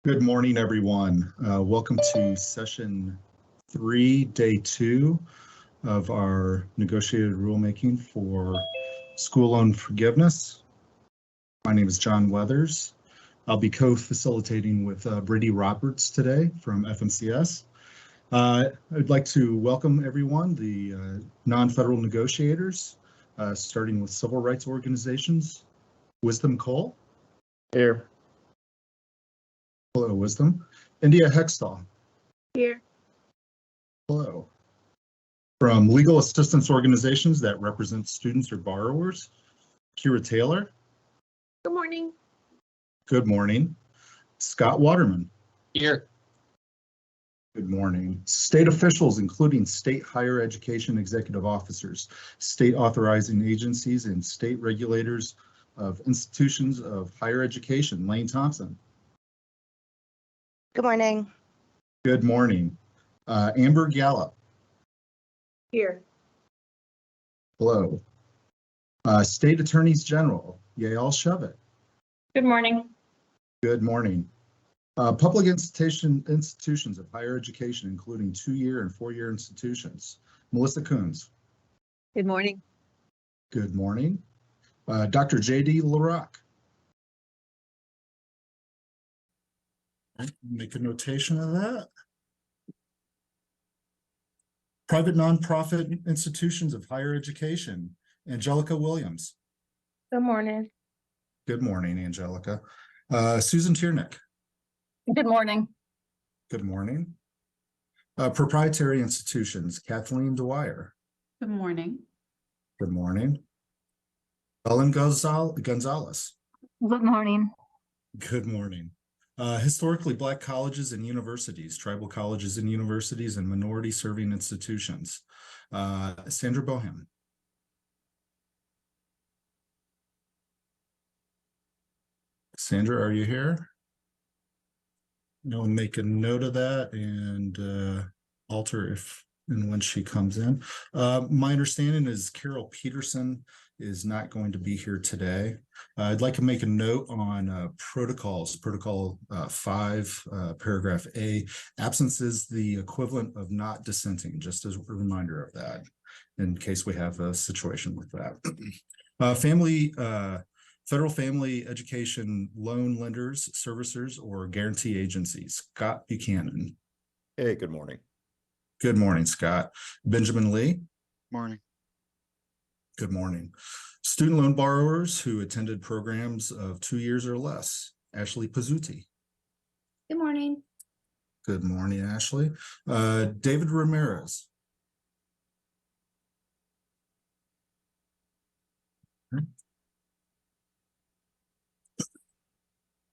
Good morning, everyone. Welcome to session 3, day 2 of our negotiated rulemaking for school loan forgiveness. My name is John Weathers. I'll be co-facilitating with Brady Roberts today from FMCS. I'd like to welcome everyone, the non-federal negotiators, starting with civil rights organizations. Wisdom Cole. Here. Hello, Wisdom. India Hextall. Here. Hello. From legal assistance organizations that represent students or borrowers, Kira Taylor. Good morning. Good morning. Scott Waterman. Here. Good morning. State officials, including state higher education executive officers, state authorizing agencies, and state regulators of institutions of higher education. Lane Thompson. Good morning. Good morning. Amber Gallup. Here. Hello. State Attorneys General, Yael Shovit. Good morning. Good morning. Public institutions of higher education, including 2-year and 4-year institutions. Melissa Coons. Good morning. Good morning. Dr. J.D. LaRock. Make a notation of that. Private nonprofit institutions of higher education, Angelica Williams. Good morning. Good morning, Angelica. Susan Tiernick. Good morning. Good morning. Proprietary institutions, Kathleen Dwyer. Good morning. Good morning. Ellen Gonzalez. Good morning. Good morning. Historically Black colleges and universities, tribal colleges and universities, and minority serving institutions. Sandra Bohem. Sandra, are you here? I'll make a note of that and alter if and when she comes in. My understanding is Carol Peterson is not going to be here today. I'd like to make a note on protocols. Protocol 5, paragraph A. Absence is the equivalent of not dissenting, just as a reminder of that, in case we have a situation with that. Federal family education loan lenders, servicers, or guarantee agencies. Scott Buchanan. Hey, good morning. Good morning, Scott. Benjamin Lee. Morning. Good morning. Student loan borrowers who attended programs of 2 years or less. Ashley Pizzuti. Good morning. Good morning, Ashley. David Ramirez.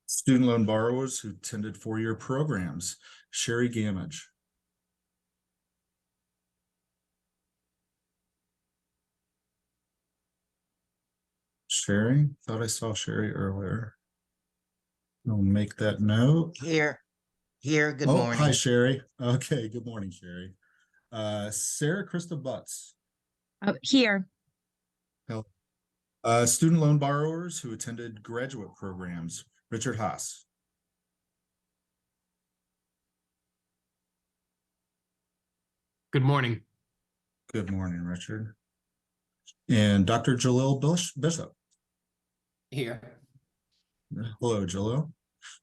Student loan borrowers who attended 4-year programs. Sherry Gamage. Sherry, thought I saw Sherry earlier. I'll make that note. Here. Good Oh, morning. hi, Sherry. Okay, good morning, Sherry. Sarah Krista Butts. Here. Student loan borrowers who attended graduate programs. Richard Haas. Good morning. Good morning, Richard. And Dr. Jalil Bishop. Here. Hello, Jalil.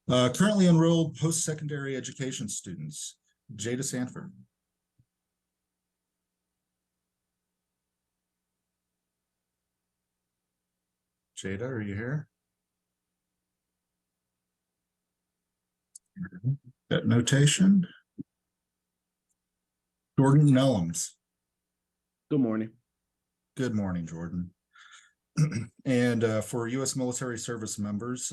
Currently enrolled post-secondary education students. Jada Sanford. Jada, are you here? That notation. Jordan Nellums. Good morning. Good morning, Jordan. And for U.S. military service members,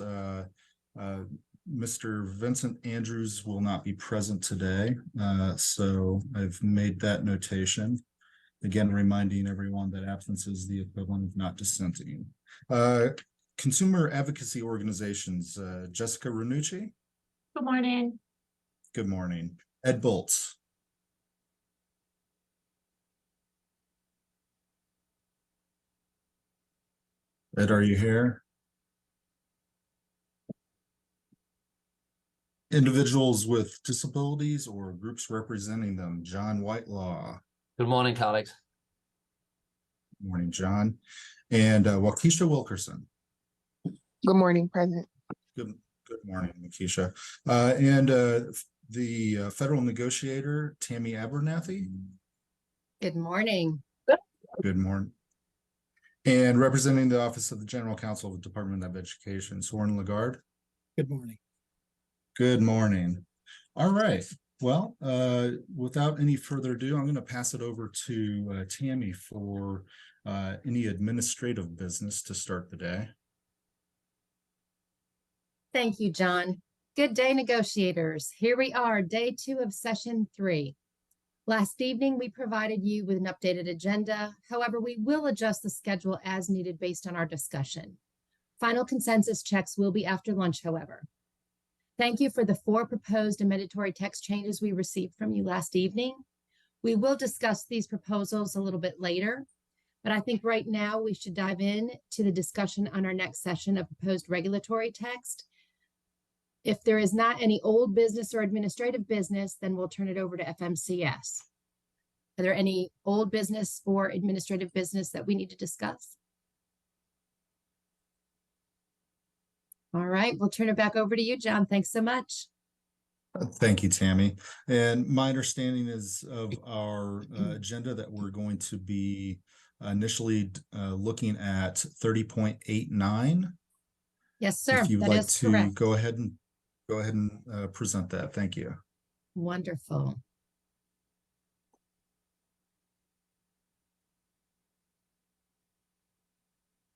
Mr. Vincent Andrews will not be present today, so I've made that notation. Again, reminding everyone that absence is the equivalent of not dissenting. Consumer advocacy organizations, Jessica Ranucci. Good morning. Good morning. Ed Bolts. Ed, are you here? Individuals with disabilities or groups representing them. John Whitelaw. Good morning, colleagues. Morning, John. And Waukesha Wilkerson. Good morning, President. Good morning, Waukesha. And the federal negotiator, Tammy Abernathy. Good morning. Good morning. And representing the Office of the General Counsel of the Department of Education, Soren Lagarde. Good morning. Good morning. All right. Well, without any further ado, I'm going to pass it over to Tammy for any administrative business to start the day. Thank you, John. Good day, negotiators. Here we are, day 2 of session 3. Last evening, we provided you with an updated agenda. However, we will adjust the schedule as needed based on our discussion. Final consensus checks will be after lunch, however. Thank you for the 4 proposed amendatory text changes we received from you last evening. We will discuss these proposals a little bit later, but I think right now we should dive in to the discussion on our next session of proposed regulatory text. If there is not any old business or administrative business, then we'll turn it over to FMCS. Are there any old business or administrative business that we need to discuss? All right, we'll turn it back over to you, John. Thanks so much. Thank you, Tammy. And my understanding is of our agenda that we're going to be initially looking at 30.89. Yes, sir. If you'd That like is to correct. go ahead and present that. Thank you. Wonderful.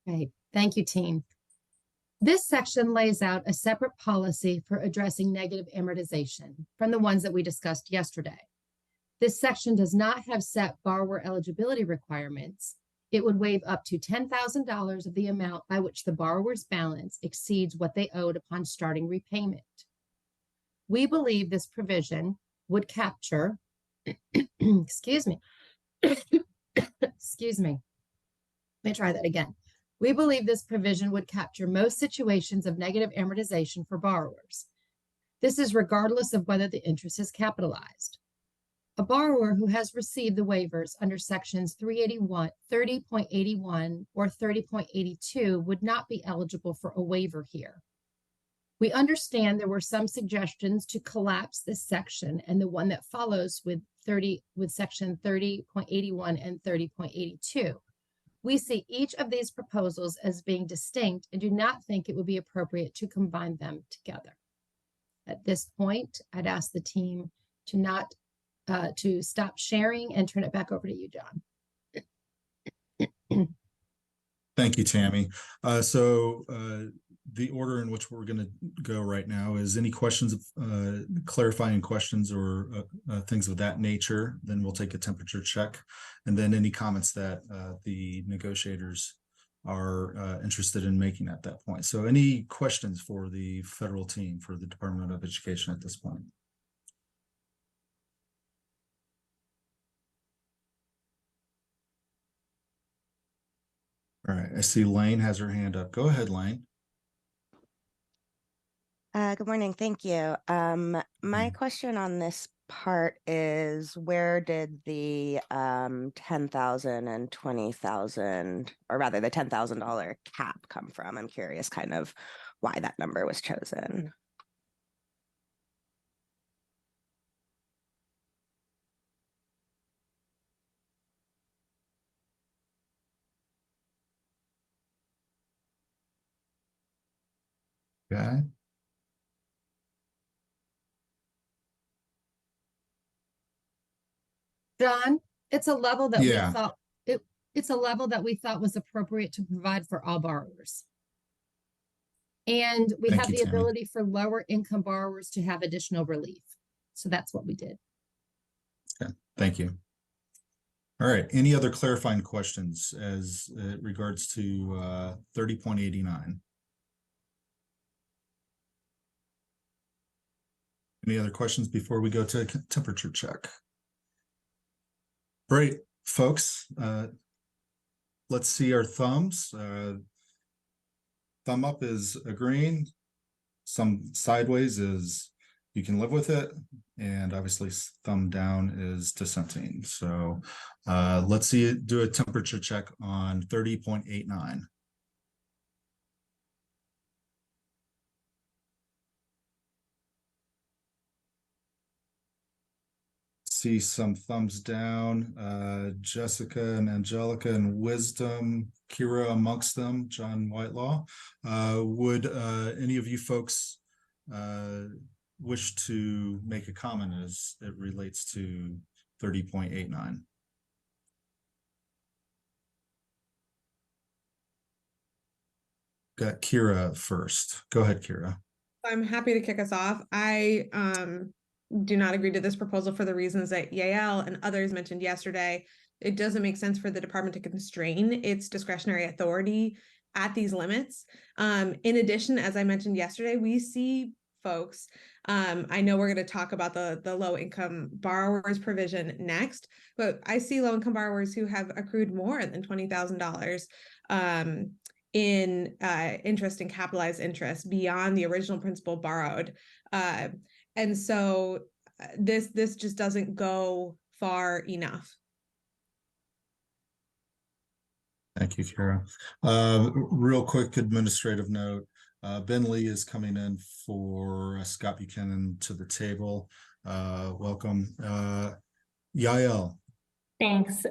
Great. Thank you, team. This section lays out a separate policy for addressing negative amortization from the ones that we discussed yesterday. This section does not have set borrower eligibility requirements. It would waive up to $10,000 of the amount by which the borrower's balance exceeds what they owed upon starting repayment. We believe this provision would capture, excuse me, excuse me. Let me try that again. We believe this provision would capture most situations of negative amortization for borrowers. This is regardless of whether the interest is capitalized. A borrower who has received the waivers under sections 381, 30.81 or 30.82 would not be eligible for a waiver here. We understand there were some suggestions to collapse this section and the one that follows with section 30.81 and 30.82. We see each of these proposals as being distinct and do not think it would be appropriate to combine them together. At this point, I'd ask the team to stop sharing and turn it back over to you, John. Thank you, Tammy. The order in which we're going to go right now is any questions, clarifying questions or things of that nature, then we'll take a temperature check. And then any comments that the negotiators are interested in making at that point. So any questions for the federal team for the Department of Education at this point? All right, I see Lane has her hand up. Go ahead, Lane. Good morning. Thank you. My question on this part is where did the 10,000 and 20,000, or rather the $10,000 cap come from? I'm curious kind of why that number was chosen. Okay. John, it's a level that Yeah. we thought it's a level that we thought was appropriate to provide for all borrowers. And we Thank have you, the Tammy. ability for lower income borrowers to have additional relief. So that's what we did. Okay, thank you. All right, any other clarifying questions as it regards to 30.89? Any other questions before we go to a temperature check? All right, folks, let's see our thumbs. Thumb up is agreeing. Some sideways is you can live with it. And obviously thumb down is dissenting. So let's do a temperature check on 30.89. See some thumbs down. Jessica and Angelica and Wisdom, Kira amongst them, John Whitelaw. Would any of you folks wish to make a comment as it relates to 30.89? Got Kira first. Go ahead, Kira. I'm happy to kick us off. I do not agree to this proposal for the reasons that Yael and others mentioned yesterday. It doesn't make sense for the department to constrain its discretionary authority at these limits. In addition, as I mentioned yesterday, we see folks, I know we're going to talk about the low income borrowers provision next, but I see low income borrowers who have accrued more than $20,000 in interest and capitalized interest beyond the original principal borrowed. And so this just doesn't go far enough. Thank you, Kara. Real quick administrative note. Ben Lee is coming in for Scott Buchanan to the table. Welcome. Yael. Thanks.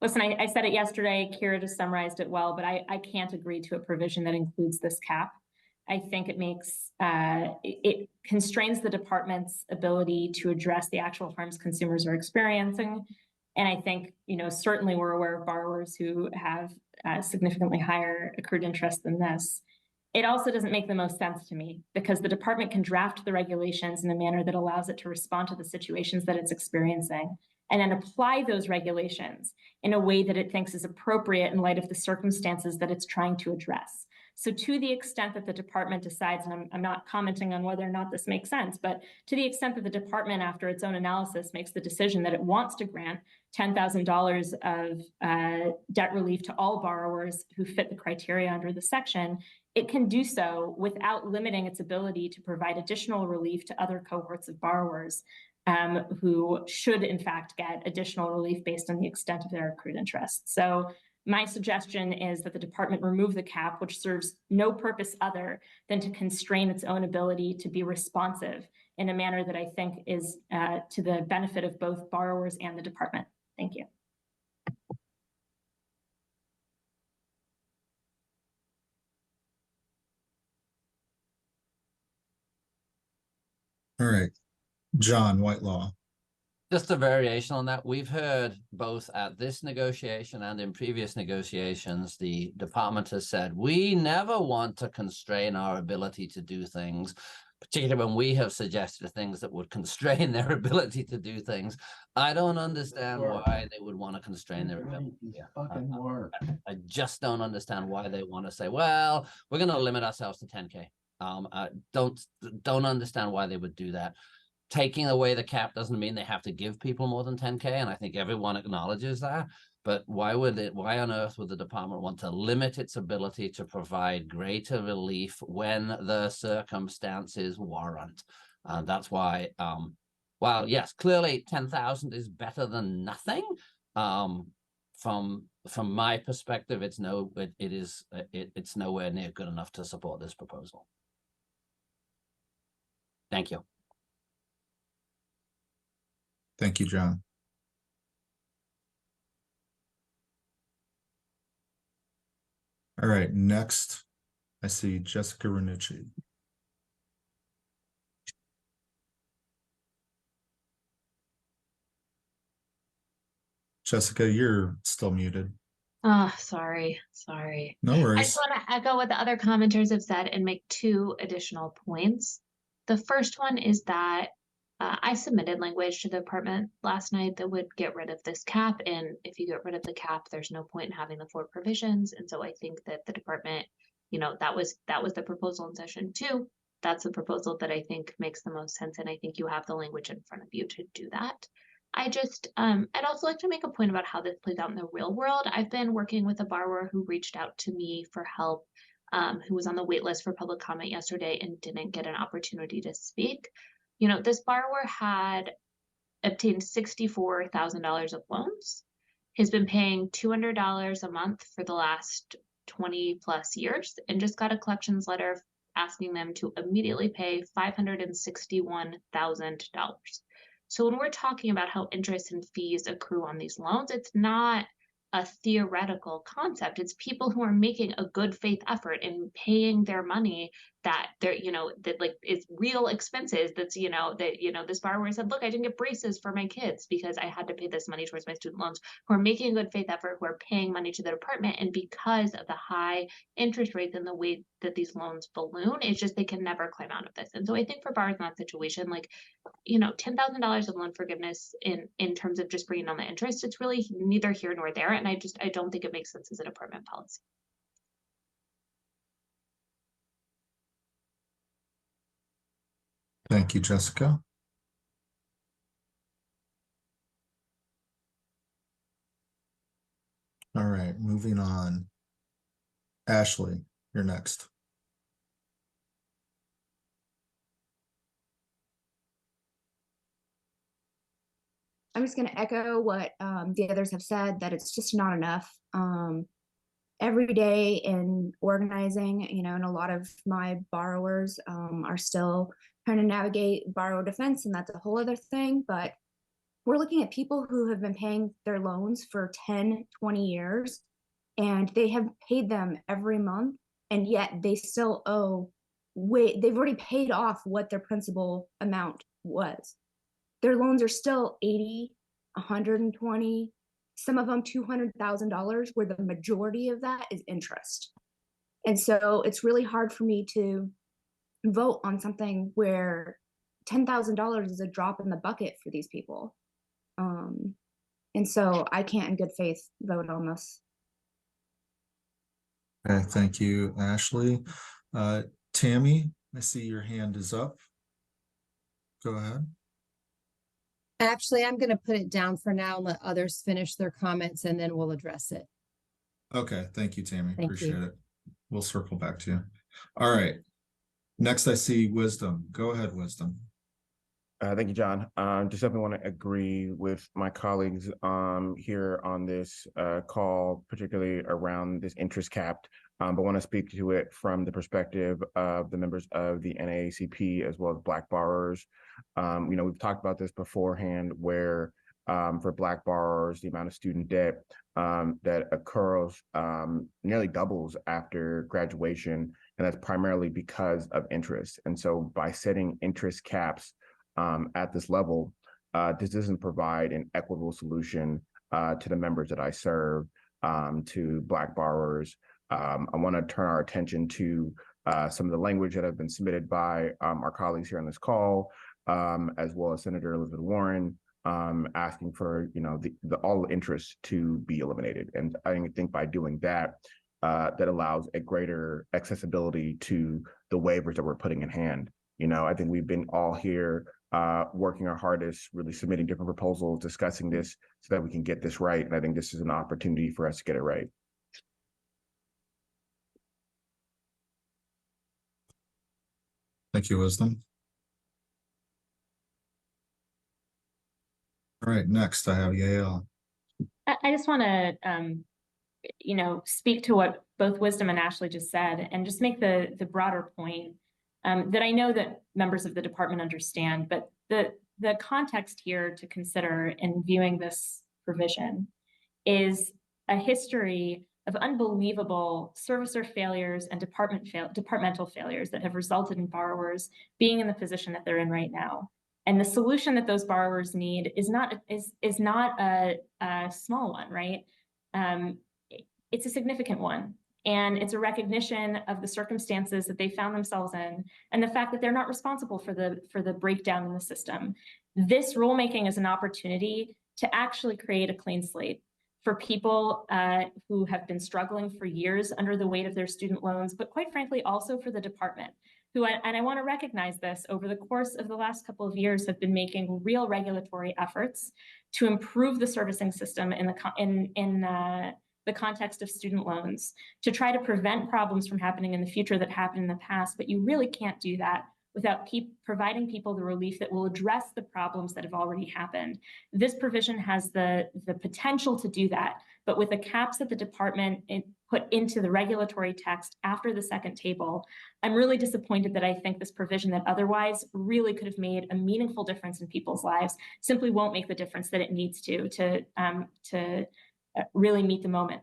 Listen, I said it yesterday, Kira just summarized it well, but I can't agree to a provision that includes this cap. I think it makes, it constrains the department's ability to address the actual harms consumers are experiencing. And I think, certainly we're aware of borrowers who have significantly higher accrued interest than this. It also doesn't make the most sense to me because the department can draft the regulations in a manner that allows it to respond to the situations that it's experiencing and then apply those regulations in a way that it thinks is appropriate in light of the circumstances that it's trying to address. So to the extent that the department decides, and I'm not commenting on whether or not this makes sense, but to the extent that the department, after its own analysis, makes the decision that it wants to grant $10,000 of debt relief to all borrowers who fit the criteria under the section, it can do so without limiting its ability to provide additional relief to other cohorts of borrowers who should, in fact, get additional relief based on the extent of their accrued interest. So my suggestion is that the department remove the cap, which serves no purpose other than to constrain its own ability to be responsive in a manner that I think is to the benefit of both borrowers and the department. Thank you. All right. John Whitelaw. Just a variation on that. We've heard both at this negotiation and in previous negotiations, the department has said, we never want to constrain our ability to do things, particularly when we have suggested things that would constrain their ability to do things. I don't understand why they would want to constrain their ability. I just don't understand why they want to say, well, we're going to limit ourselves to 10K. I don't understand why they would do that. Taking away the cap doesn't mean they have to give people more than 10K, and I think everyone acknowledges that. But why on earth would the department want to limit its ability to provide greater relief when the circumstances warrant? That's why, while yes, clearly 10,000 is better than nothing. From my perspective, it's nowhere near good enough to support this proposal. Thank you. Thank you, John. All right, next, I see Jessica Renucci. Jessica, you're still muted. Oh, sorry. No worries. I just want to echo what the other commenters have said and make two additional points. The first one is that I submitted language to the department last night that would get rid of this cap. And if you get rid of the cap, there's no point in having the 4 provisions. And so I think that the department, that was the proposal in session 2. That's the proposal that I think makes the most sense. And I think you have the language in front of you to do that. I'd also like to make a point about how this plays out in the real world. I've been working with a borrower who reached out to me for help who was on the wait list for public comment yesterday and didn't get an opportunity to speak. You know, this borrower had obtained $64,000 of loans. He's been paying $200 a month for the last 20 plus years and just got a collections letter asking them to immediately pay $561,000. So when we're talking about how interest and fees accrue on these loans, it's not a theoretical concept. It's people who are making a good faith effort in paying their money that they're, you know, that like it's real expenses. That's, you know, that, you know, this borrower said, look, I didn't get braces for my kids because I had to pay this money towards my student loans, who are making a good faith effort, who are paying money to the department. And because of the high interest rates and the way that these loans balloon, it's just, they can never climb out of this. And so I think for borrowers in that situation, like, you know, $10,000 of loan forgiveness in terms of just bringing on the interest, it's really neither here nor there. And I don't think it makes sense as a department policy. Thank you, Jessica. All right, moving on. Ashley, you're next. I'm just going to echo what the others have said, that it's just not enough. Every day in organizing, you know, and a lot of my borrowers are still trying to navigate borrower defense, and that's a whole other thing. But we're looking at people who have been paying their loans for 10, 20 years, and they have paid them every month, and yet they still owe, they've already paid off what their principal amount was. Their loans are still 80, 120, some of them $200,000, where the majority of that is interest. And so it's really hard for me to vote on something where $10,000 is a drop in the bucket for these people. And so I can't in good faith vote on this. Okay, thank you, Ashley. Tammy, I see your hand is up. Go ahead. Actually, I'm going to put it down for now and let others finish their comments, and then we'll address it. Okay, thank you, Tammy. Thank Appreciate you. it. We'll circle back to you. All right. Next, I see Wisdom. Go ahead, Wisdom. Thank you, John. Just definitely want to agree with my colleagues here on this call, particularly around this interest capped, but want to speak to it from the perspective of the members of the NAACP as well as Black borrowers. You know, we've talked about this beforehand, where for Black borrowers, the amount of student debt that occurs nearly doubles after graduation, and that's primarily because of interest. And so by setting interest caps at this level, this doesn't provide an equitable solution to the members that I serve, to Black borrowers. I want to turn our attention to some of the language that have been submitted by our colleagues here on this call, as well as Senator Elizabeth Warren, asking for, you know, all interest to be eliminated. And I think by doing that, that allows a greater accessibility to the waivers that we're putting in hand. You know, I think we've been all here working our hardest, really submitting different proposals, discussing this so that we can get this right. And I think this is an opportunity for us to get it right. Thank you, Wisdom. All right, next I have Yael. I just want to, you know, speak to what both Wisdom and Ashley just said, and just make the broader point that I know that members of the department understand, but the context here to consider in viewing this provision is a history of unbelievable servicer failures and departmental failures that have resulted in borrowers being in the position that they're in right now. And the solution that those borrowers need is not a small one, right? It's a significant one. And it's a recognition of the circumstances that they found themselves in, and the fact that they're not responsible for the breakdown in the system. This rulemaking is an opportunity to actually create a clean slate for people who have been struggling for years under the weight of their student loans, but quite frankly, also for the department, who, and I want to recognize this, over the course of the last couple of years have been making real regulatory efforts to improve the servicing system the context of student loans to try to prevent problems from happening in the future that happened in the past, but you really can't do that without providing people the relief that will address the problems that have already happened. This provision has the potential to do that, but with the caps that the department put into the regulatory text after the second table, I'm really disappointed that I think this provision that otherwise really could have made a meaningful difference in people's lives simply won't make the difference that it needs to really meet the moment.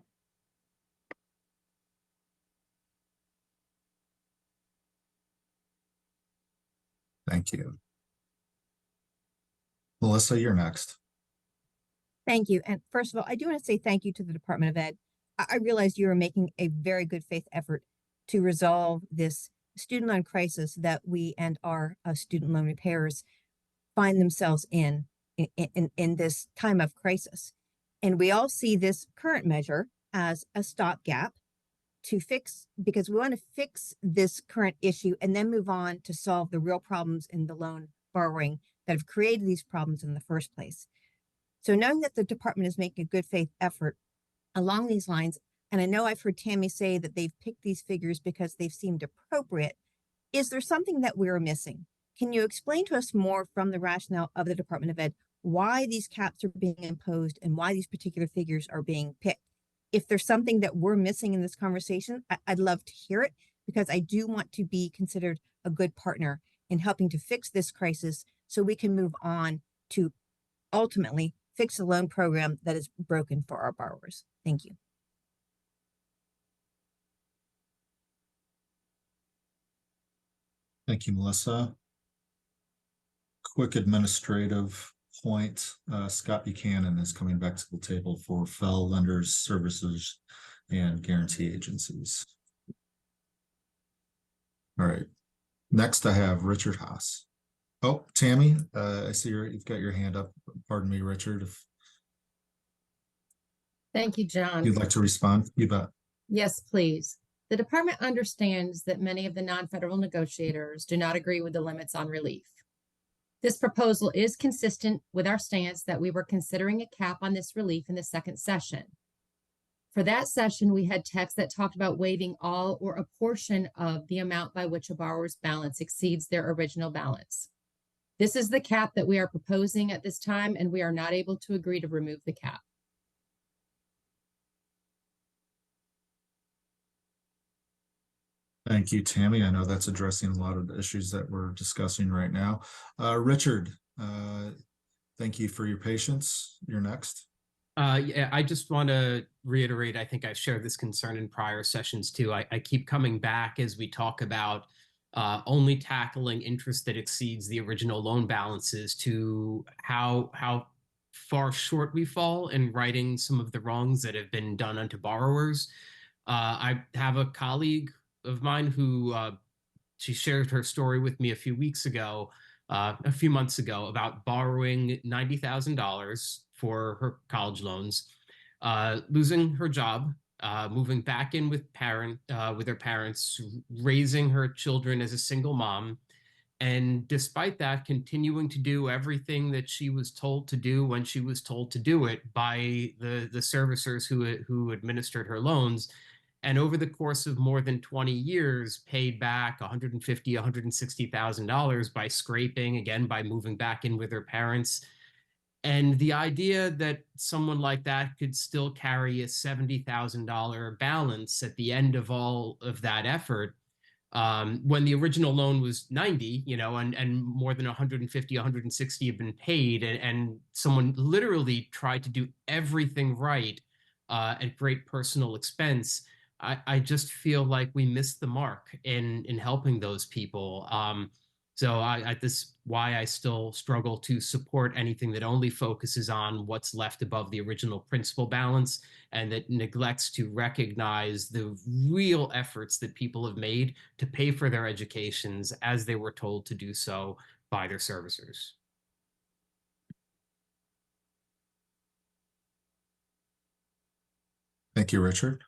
Thank you. Melissa, you're next. Thank you. And first of all, I do want to say thank you to the Department of Ed. I realized you are making a very good faith effort to resolve this student loan crisis that we and our student loan repayers find themselves in this time of crisis. And we all see this current measure as a stopgap to fix, because we want to fix this current issue and then move on to solve the real problems in the loan borrowing that have created these problems in the first place. So knowing that the department is making a good faith effort along these lines, and I know I've heard Tammy say that they've picked these figures because they've seemed appropriate, is there something that we're missing? Can you explain to us more from the rationale of the Department of Ed why these caps are being imposed and why these particular figures are being picked? If there's something that we're missing in this conversation, I'd love to hear it, because I do want to be considered a good partner in helping to fix this crisis so we can move on to ultimately fix the loan program that is broken for our borrowers. Thank you. Thank you, Melissa. Quick administrative point. Scott Buchanan is coming back to the table for FEL lenders, services, and guarantee agencies. All right. Next, I have Richard Haas. Oh, Tammy, I see you've got your hand up. Pardon me, Richard. If Thank you, John. you'd like to respond, you bet. Yes, please. The department understands that many of the non-federal negotiators do not agree with the limits on relief. This proposal is consistent with our stance that we were considering a cap on this relief in the second session. For that session, we had text that talked about waiving all or a portion of the amount by which a borrower's balance exceeds their original balance. This is the cap that we are proposing at this time, and we are not able to agree to remove the cap. Thank you, Tammy. I know that's addressing a lot of the issues that we're discussing right now. Richard, thank you for your patience. You're next. Yeah, I just want to reiterate, I think I've shared this concern in prior sessions too. I keep coming back as we talk about only tackling interest that exceeds the original loan balances to how far short we fall in righting some of the wrongs that have been done unto borrowers. I have a colleague of mine who she shared her story with me a few months ago about borrowing $90,000 for her college loans, losing her job, moving back in with her parents, raising her children as a single mom, and despite that, continuing to do everything that she was told to do when she was told to do it by the servicers who administered her loans. And over the course of more than 20 years, paid back $150,000, $160,000 by scraping, again, by moving back in with her parents. And the idea that someone like that could still carry a $70,000 balance at the end of all of that effort, when the original loan was 90, and more than 150, 160 have been paid, and someone literally tried to do everything right at great personal expense. I just feel like we missed the mark in helping those people. So this is why I still struggle to support anything that only focuses on what's left above the original principal balance and that neglects to recognize the real efforts that people have made to pay for their educations as they were told to do so by their servicers. Thank you, Richard.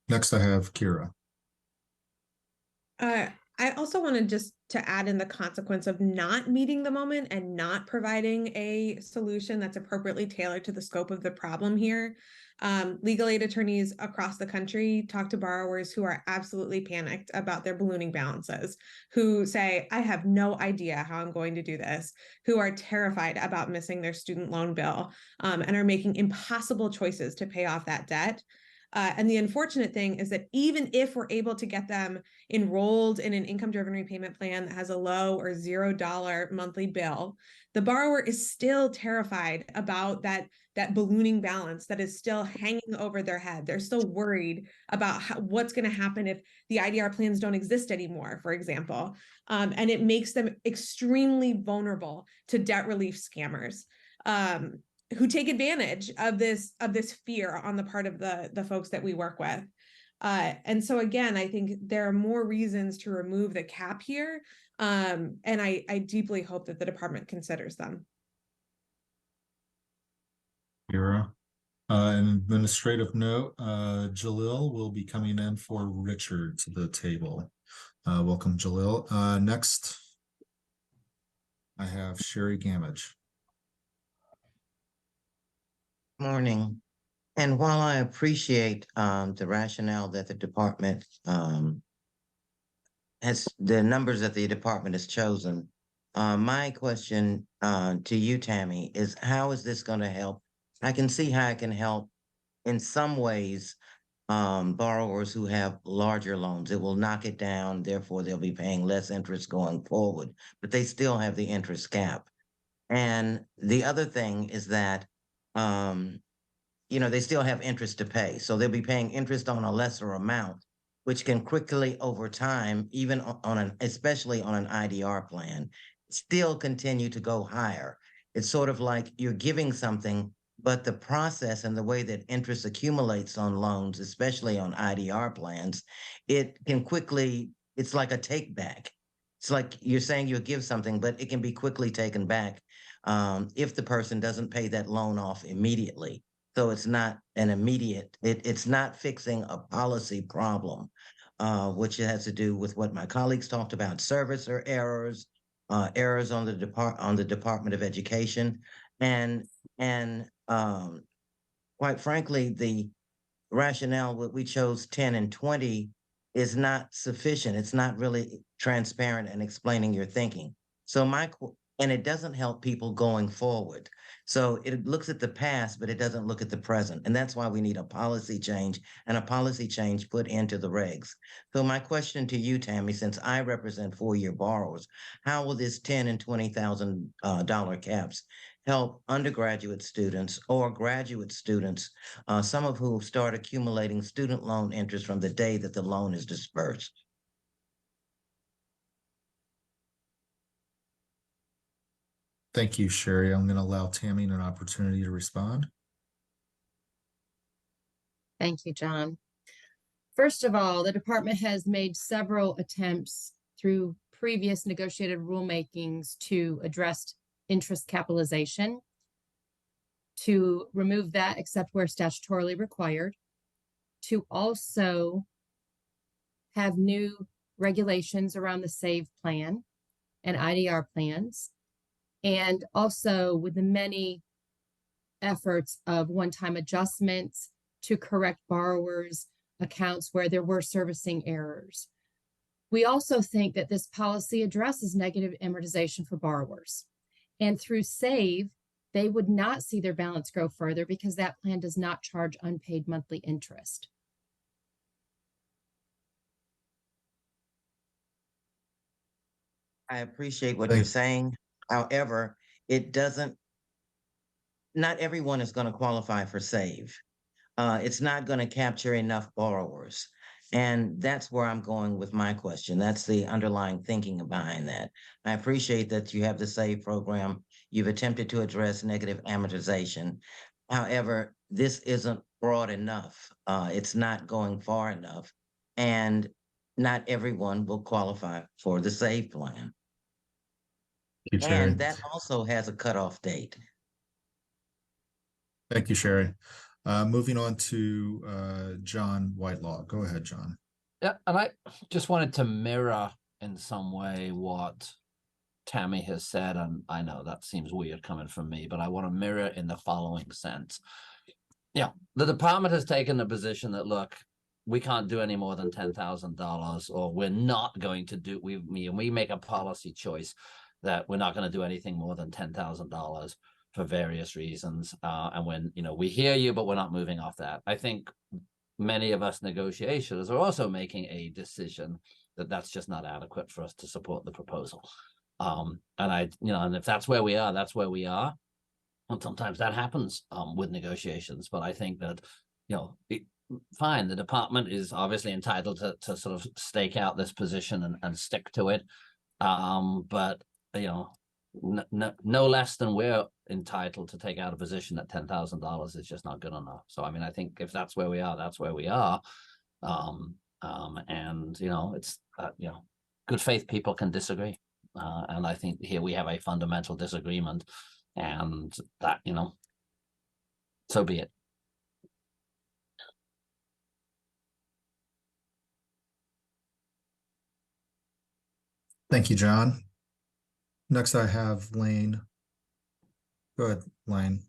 Next, I have Kira. I also wanted just to add in the consequence of not meeting the moment and not providing a solution that's appropriately tailored to the scope of the problem here. Legal aid attorneys across the country talk to borrowers who are absolutely panicked about their ballooning balances, who say, I have no idea how I'm going to do this, who are terrified about missing their student loan bill, and are making impossible choices to pay off that debt. And the unfortunate thing is that even if we're able to get them enrolled in an income-driven repayment plan that has a low or $0 monthly bill, the borrower is still terrified about that ballooning balance that is still hanging over their head. They're still worried about what's going to happen if the IDR plans don't exist anymore, for example. And it makes them extremely vulnerable to debt relief scammers. Who take advantage of this fear on the part of the folks that we work with. And so again, I think there are more reasons to remove the cap here. And I deeply hope that the department considers them. Kira. An administrative note, Jalil will be coming in for Richard to the table. Welcome, Jalil. Next, I have Sherry Gamage. Morning. And while I appreciate the rationale that the department has, the numbers that the department has chosen, my question to you, Tammy, is how is this going to help? I can see how it can help in some ways borrowers who have larger loans. It will knock it down, therefore they'll be paying less interest going forward, but they still have the interest cap. And the other thing is that they still have interest to pay. So they'll be paying interest on a lesser amount, which can quickly over time, even especially on an IDR plan, still continue to go higher. It's sort of like you're giving something, but the process and the way that interest accumulates on loans, especially on IDR plans, it can quickly, it's like a take back. It's like you're saying you'll give something, but it can be quickly taken back if the person doesn't pay that loan off immediately. So it's not an immediate, it's not fixing a policy problem, which has to do with what my colleagues talked about, servicer errors, errors on the Department of Education. And quite frankly, the rationale that we chose 10 and 20 is not sufficient. It's not really transparent in explaining your thinking. So and it doesn't help people going forward. So it looks at the past, but it doesn't look at the present. And that's why we need a policy change and a policy change put into the regs. So my question to you, Tammy, since I represent 4-year borrowers, how will this $10,000 and $20,000 caps help undergraduate students or graduate students, some of whom start accumulating student loan interest from the day that the loan is dispersed? Thank you, Sherry. I'm going to allow Tammy an opportunity to respond. Thank you, John. First of all, the department has made several attempts through previous negotiated rulemakings to address interest capitalization, to remove that except where statutorily required, to also have new regulations around the SAVE plan and IDR plans, and also with the many efforts of one-time adjustments to correct borrowers' accounts where there were servicing errors. We also think that this policy addresses negative amortization for borrowers. And through SAVE, they would not see their balance grow further because that plan does not charge unpaid monthly interest. I appreciate what you're saying. However, not everyone is going to qualify for SAVE. It's not going to capture enough borrowers. And that's where I'm going with my question. That's the underlying thinking behind that. I appreciate that you have the SAVE program. You've attempted to address negative amortization. However, this isn't broad enough. It's not going far enough. And not everyone will qualify for the SAVE plan. And that also has a cutoff date. Thank you, Sherry. Moving on to John Whitelaw. Go ahead, John. Yeah, and I just wanted to mirror in some way what Tammy has said, and I know that seems weird coming from me, but I want to mirror in the following sense. Yeah, the department has taken the position that, look, we can't do any more than $10,000, or we're not going to do, we make a policy choice that we're not going to do anything more than $10,000 for various reasons. And when, we hear you, but we're not moving off that. I think many of us negotiators are also making a decision that that's just not adequate for us to support the proposal. And if that's where we are, that's where we are. And sometimes that happens with negotiations, but I think that, fine, the department is obviously entitled to sort of stake out this position and stick to it. But, no less than we're entitled to take out a position at $10,000 is just not good enough. So, I mean, I think if that's where we are, that's where we are. And, it's, good faith people can disagree. And I think here we have a fundamental disagreement, and that, so be it. Thank you, John. Next, I have Lane. Go ahead, Lane.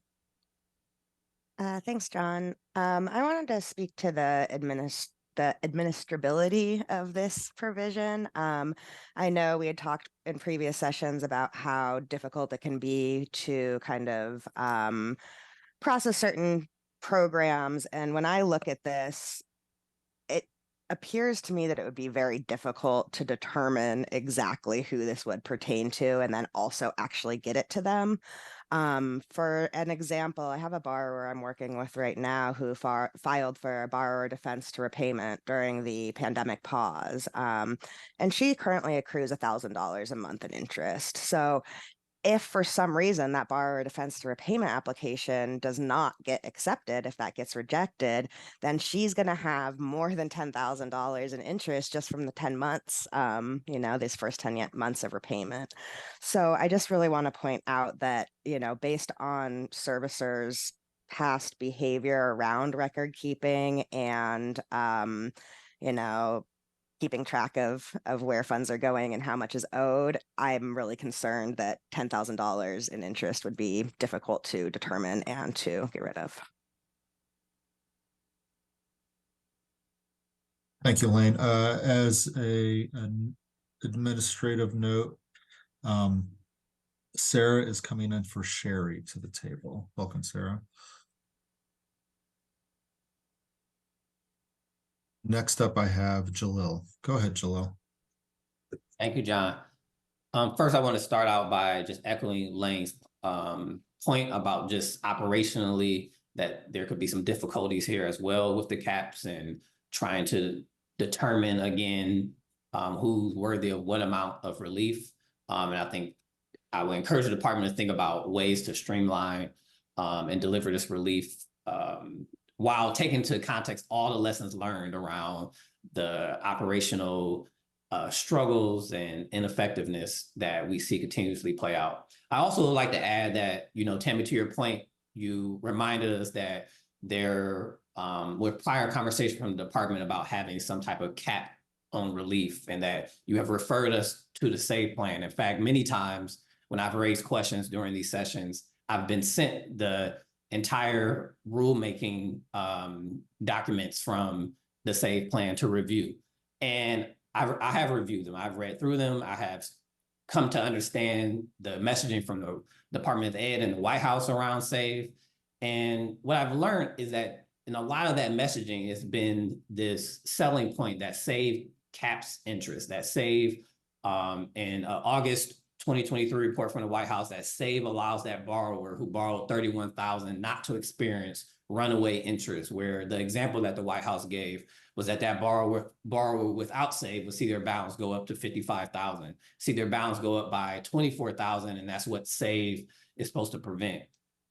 Thanks, John. I wanted to speak to the administrability of this provision. I know we had talked in previous sessions about how difficult it can be to kind of process certain programs. And when I look at this, it appears to me that it would be very difficult to determine exactly who this would pertain to and then also actually get it to them. For an example, I have a borrower I'm working with right now who filed for a borrower defense to repayment during the pandemic pause. And she currently accrues $1,000 a month in interest. So if for some reason that borrower defense to repayment application does not get accepted, if that gets rejected, then she's going to have more than $10,000 in interest just from the 10 months, these first 10 months of repayment. So I just really want to point out that, based on servicers' past behavior around record keeping and, keeping track of where funds are going and how much is owed, I'm really concerned that $10,000 in interest would be difficult to determine and to get rid of. Thank you, Lane. As an administrative note, Sarah is coming in for Sherry to the table. Welcome, Sarah. Next up, I have Jalil. Go ahead, Jalil. Thank you, John. First, I want to start out by just echoing Lane's point about just operationally that there could be some difficulties here as well with the caps and trying to determine again who's worthy of what amount of relief. And I think I would encourage the department to think about ways to streamline and deliver this relief while taking into context all the lessons learned around the operational struggles and ineffectiveness that we see continuously play out. I also would like to add that, Tammy, to your point, you reminded us that there were prior conversations from the department about having some type of cap on relief, and that you have referred us to the SAVE plan. In fact, many times when I've raised questions during these sessions, I've been sent the entire rulemaking documents from the SAVE plan to review. And I have reviewed them. I've read through them. I have come to understand the messaging from the Department of Ed and the White House around SAVE. And what I've learned is that in a lot of that messaging has been this selling point that SAVE caps interest, that SAVE in August 2023 report from the White House, that SAVE allows that borrower who borrowed $31,000 not to experience runaway interest, where the example that the White House gave was that borrower without SAVE would see their balance go up to $55,000, see their balance go up by $24,000, and that's what SAVE is supposed to prevent.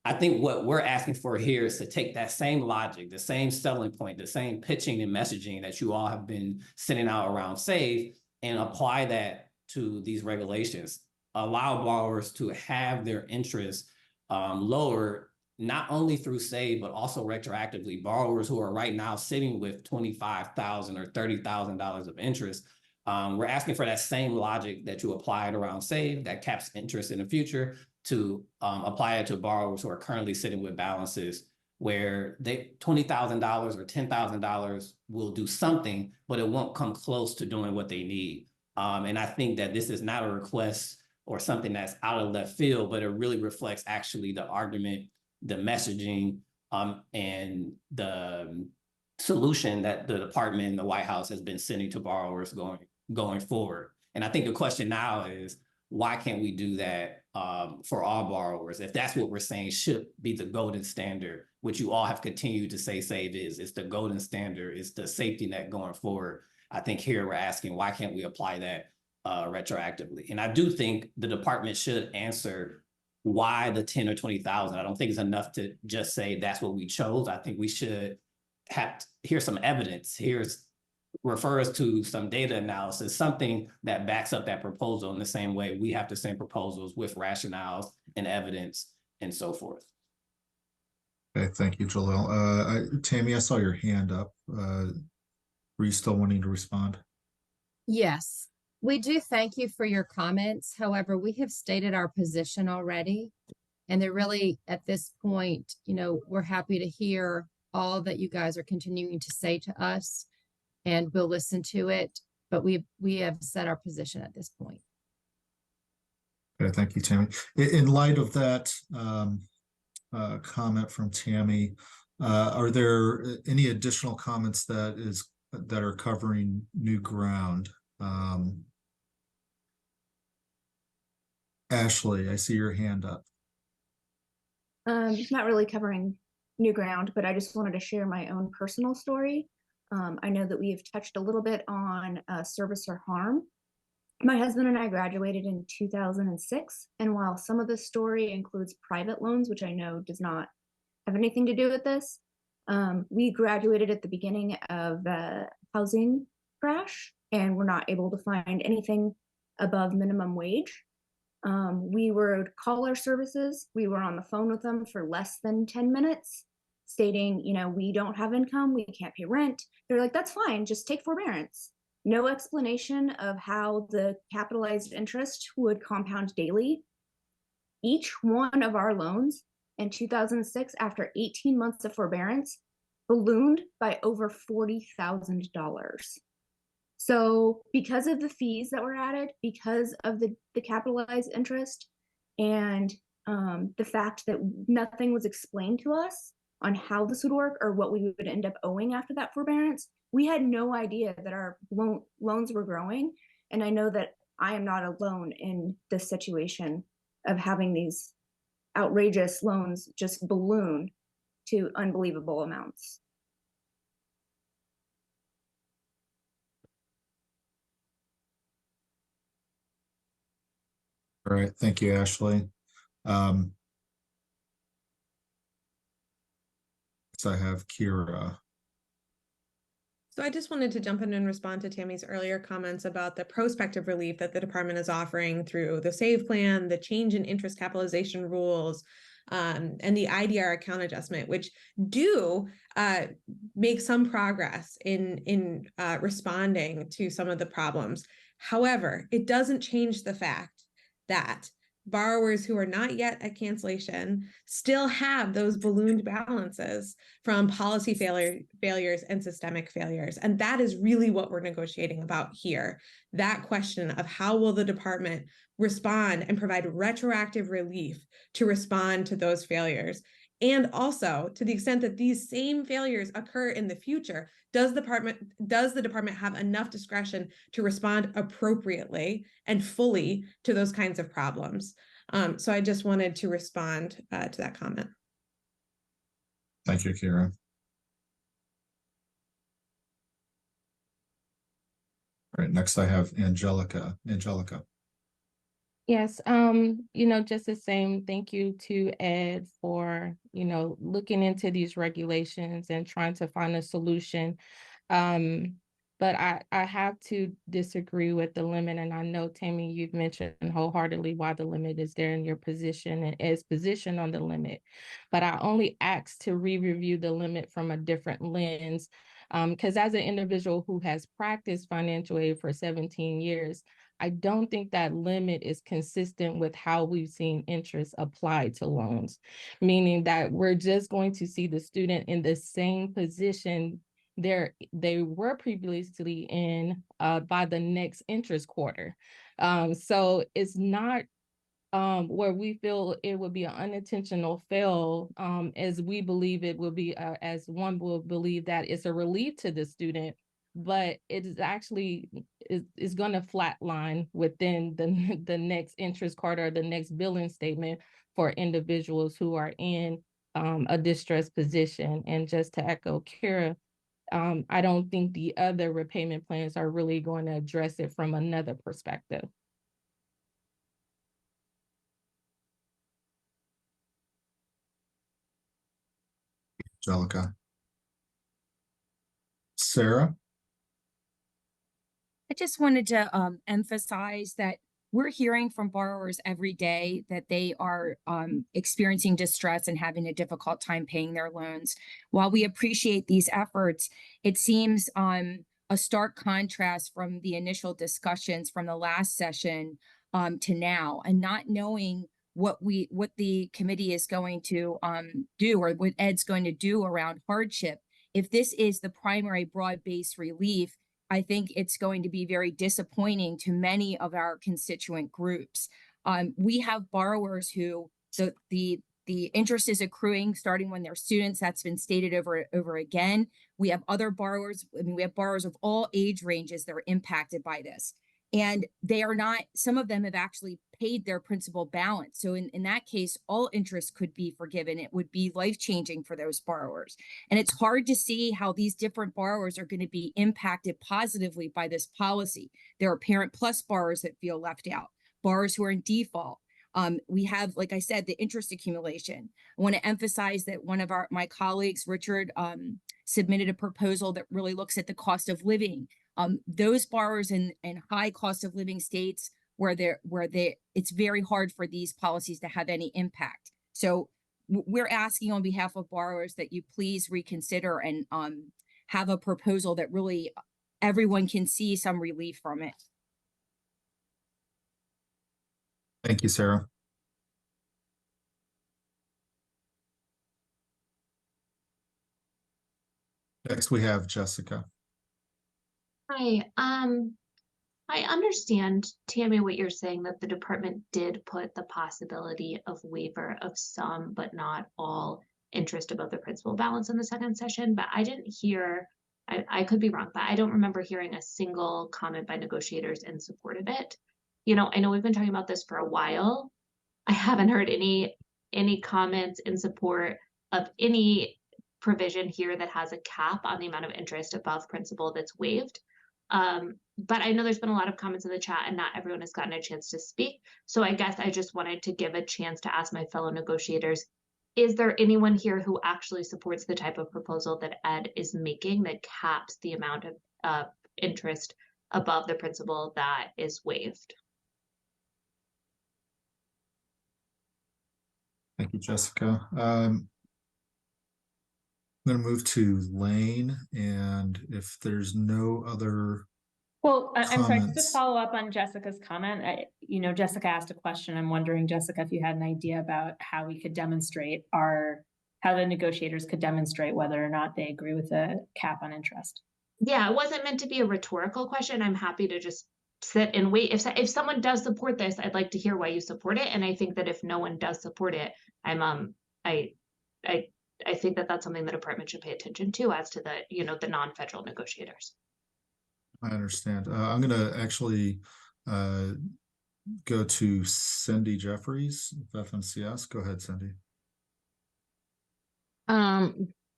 I think what we're asking for here is to take that same logic, the same selling point, the same pitching and messaging that you all have been sending out around SAVE and apply that to these regulations. Allow borrowers to have their interest lowered, not only through SAVE, but also retroactively. Borrowers who are right now sitting with $25,000 or $30,000 of interest, We're asking for that same logic that you applied around SAVE that caps interest in the future to apply it to borrowers who are currently sitting with balances where they $20,000 or $10,000 will do something, but it won't come close to doing what they need. And I think that this is not a request or something that's out of left field, but it really reflects actually the argument, the messaging, and the solution that the department and the White House has been sending to borrowers going forward. And I think the question now is, why can't we do that for all borrowers? If that's what we're saying should be the golden standard, which you all have continued to say SAVE is, it's the golden standard, it's the safety net going forward. I think here we're asking, why can't we apply that retroactively? And I do think the department should answer why the 10 or 20,000. I don't think it's enough to just say that's what we chose. I think we should here's some evidence. Refers to some data analysis, something that backs up that proposal in the same way we have to send proposals with rationales and evidence and so forth. Okay, thank you, Jalil. Tammy, I saw your hand up. Were you still wanting to respond? Yes, we do thank you for your comments. However, we have stated our position already. And they're really, at this point, we're happy to hear all that you guys are continuing to say to us, and we'll listen to it. But we have set our position at this point. Okay, thank you, Tammy. In light of that comment from Tammy, are there any additional comments that are covering new ground? Ashley, I see your hand up. It's not really covering new ground, but I just wanted to share my own personal story. I know that we have touched a little bit on service or harm. My husband and I graduated in 2006, and while some of the story includes private loans, which I know does not have anything to do with this, we graduated at the beginning of the housing crash, and we're not able to find anything above minimum wage. We would call our services. We were on the phone with them for less than 10 minutes, stating, we don't have income, we can't pay rent. They're like, that's fine, just take forbearance. No explanation of how the capitalized interest would compound daily. Each one of our loans in 2006, after 18 months of forbearance, ballooned by over $40,000. So because of the fees that were added, because of the capitalized interest, and the fact that nothing was explained to us on how this would work or what we would end up owing after that forbearance, we had no idea that our loans were growing. And I know that I am not alone in this situation of having these outrageous loans just balloon to unbelievable amounts. All right, thank you, Ashley. So I have Kira. So I just wanted to jump in and respond to Tammy's earlier comments about the prospective relief that the department is offering through the SAVE plan, the change in interest capitalization rules, and the IDR account adjustment, which do make some progress in responding to some of the problems. However, it doesn't change the fact that borrowers who are not yet at cancellation still have those ballooned balances from policy failures and systemic failures. And that is really what we're negotiating about here. That question of how will the department respond and provide retroactive relief to respond to those failures. And also, to the extent that these same failures occur in the future, does the department have enough discretion to respond appropriately and fully to those kinds of problems? So I just wanted to respond to that comment. Thank you, Kira. All right, next I have Angelica. Angelica. Yes, just the same. Thank you to Ed for, looking into these regulations and trying to find a solution. But I have to disagree with the limit. And I know, Tammy, you've mentioned wholeheartedly why the limit is there in your position and Ed's position on the limit. But I only asked to re-review the limit from a different lens Because as an individual who has practiced financial aid for 17 years, I don't think that limit is consistent with how we've seen interest applied to loans, meaning that we're just going to see the student in the same position they were previously in by the next interest quarter. So it's not where we feel it would be an unintentional fail, as we believe it will be, as one will believe that it's a relief to the student, but it is actually is going to flatline within the next interest quarter, or the next billing statement for individuals who are in a distressed position. And just to echo Kira, I don't think the other repayment plans are really going to address it from another perspective. Angelica. Sarah? I just wanted to emphasize that we're hearing from borrowers every day that they are experiencing distress and having a difficult time paying their loans. While we appreciate these efforts, it seems a stark contrast from the initial discussions from the last session to now, and not knowing what the committee is going to do, or what Ed's going to do around hardship. If this is the primary broad-based relief, I think it's going to be very disappointing to many of our constituent groups. We have borrowers who, so the interest is accruing starting when they're students. That's been stated over again. We have other borrowers. I mean, we have borrowers of all age ranges that are impacted by this. And they are not, some of them have actually paid their principal balance. So in that case, all interest could be forgiven. It would be life-changing for those borrowers. And it's hard to see how these different borrowers are going to be impacted positively by this policy. There are Parent Plus borrowers that feel left out, borrowers who are in default. We have, like I said, the interest accumulation. I want to emphasize that one of my colleagues, Richard, submitted a proposal that really looks at the cost of living. Those borrowers in high cost of living states where it's very hard for these policies to have any impact. So we're asking on behalf of borrowers that you please reconsider and have a proposal that really everyone can see some relief from it. Thank you, Sarah. Next, we have Jessica. Hi, I understand, Tammy, what you're saying, that the department did put the possibility of waiver of some, but not all, interest above the principal balance in the second session, but I didn't hear, I could be wrong, but I don't remember hearing a single comment by negotiators in support of it. You know, I know we've been talking about this for a while. I haven't heard any comments in support of any provision here that has a cap on the amount of interest above principal that's waived. But I know there's been a lot of comments in the chat and not everyone has gotten a chance to speak. So I guess I just wanted to give a chance to ask my fellow negotiators, is there anyone here who actually supports the type of proposal that Ed is making that caps the amount of interest above the principal that is waived? Thank you, Jessica. I'm going to move to Lane, and if there's no other Well, I'm sorry, just to comments. follow up on Jessica's comment. Jessica asked a question. I'm wondering, Jessica, if you had an idea about how we could demonstrate how the negotiators could demonstrate whether or not they agree with the cap on interest. Yeah, it wasn't meant to be a rhetorical question. I'm happy to just sit and wait. If someone does support this, I'd like to hear why you support it. And I think that if no one does support it, I think that that's something the department should pay attention to as to the non-federal negotiators. I understand. I'm going to actually go to Cindy Jeffries, FNCS. Go ahead, Cindy.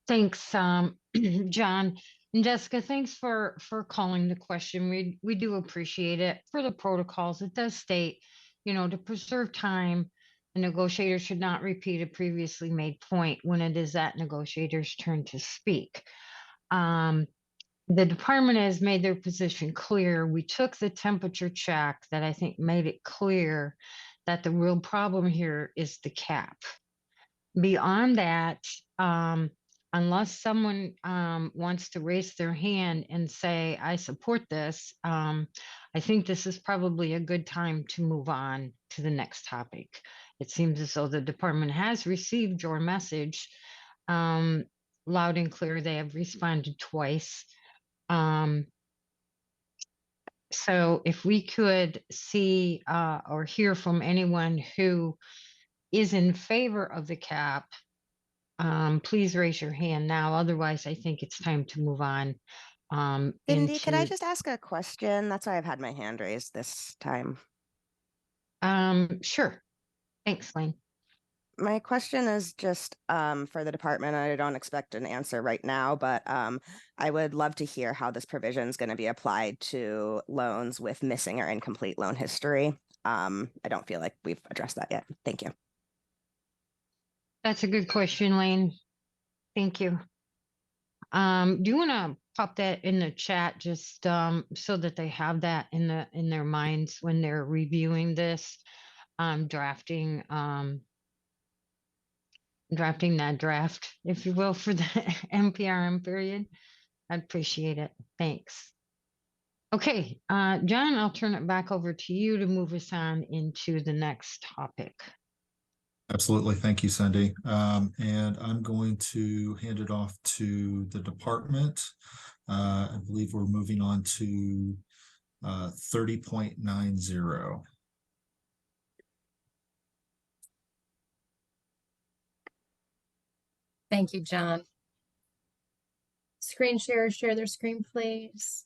Thanks, John and Jessica. Thanks for calling the question. We do appreciate it. For the protocols, it does state, to preserve time, the negotiator should not repeat a previously made point when it is that negotiator's turn to speak. The department has made their position clear. We took the temperature check that I think made it clear that the real problem here is the cap. Beyond that, on unless someone wants to raise their hand and say, I support this, I think this is probably a good time to move on to the next topic. It seems as though the department has received your message loud and clear. They have responded twice. So if we could see or hear from anyone who is in favor of the cap, please raise your hand now. Otherwise, I think it's time to move on. Cindy, could I into, just ask a question? That's why I've had my hand raised this time. sure. Thanks, Lane. My question is just for the department. I don't expect an answer right now, but I would love to hear how this provision is going to be applied to loans with missing or incomplete loan history. I don't feel like we've addressed that yet. Thank you. That's a good question, Lane. Thank you. Do you want to pop that in the chat just so that they have that in their minds when they're reviewing this, drafting that draft, if you will, for the NPRM period? I'd appreciate it. Thanks. Okay, John, I'll turn it back over to you to move us on into the next topic. Absolutely. Thank you, Cindy. And I'm going to hand it off to the department. I believe we're moving on to 30.90. Thank you, John. Screen sharers share their screen, please.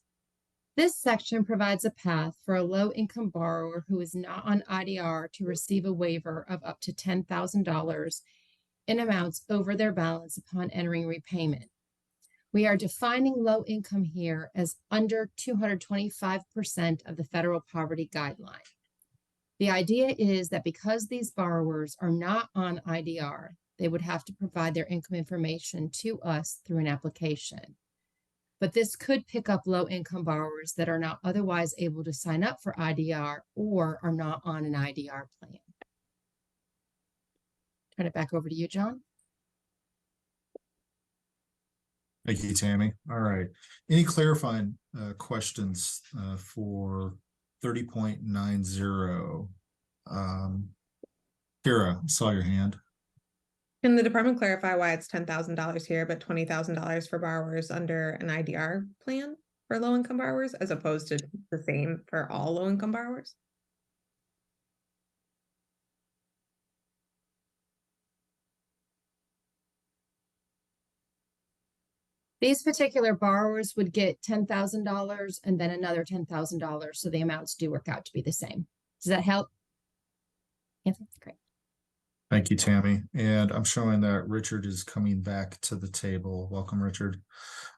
This section provides a path for a low-income borrower who is not on IDR to receive a waiver of up to $10,000 in amounts over their balance upon entering repayment. We are defining low income here as under 225% of the federal poverty guideline. The idea is that because these borrowers are not on IDR, they would have to provide their income information to us through an application. But this could pick up low-income borrowers that are not otherwise able to sign up for IDR or are not on an IDR plan. Turn it back over to you, John. Thank you, Tammy. All right. Any clarifying questions for 30.90? Kira, saw your hand. Can the department clarify why it's $10,000 here, but $20,000 for borrowers under an IDR plan for low-income borrowers, as opposed to the same for all low-income borrowers? These particular borrowers would get $10,000 and then another $10,000, so the amounts do work out to be the same. Does that help? Anthony? Great. Thank you, Tammy. And I'm showing that Richard is coming back to the table. Welcome, Richard.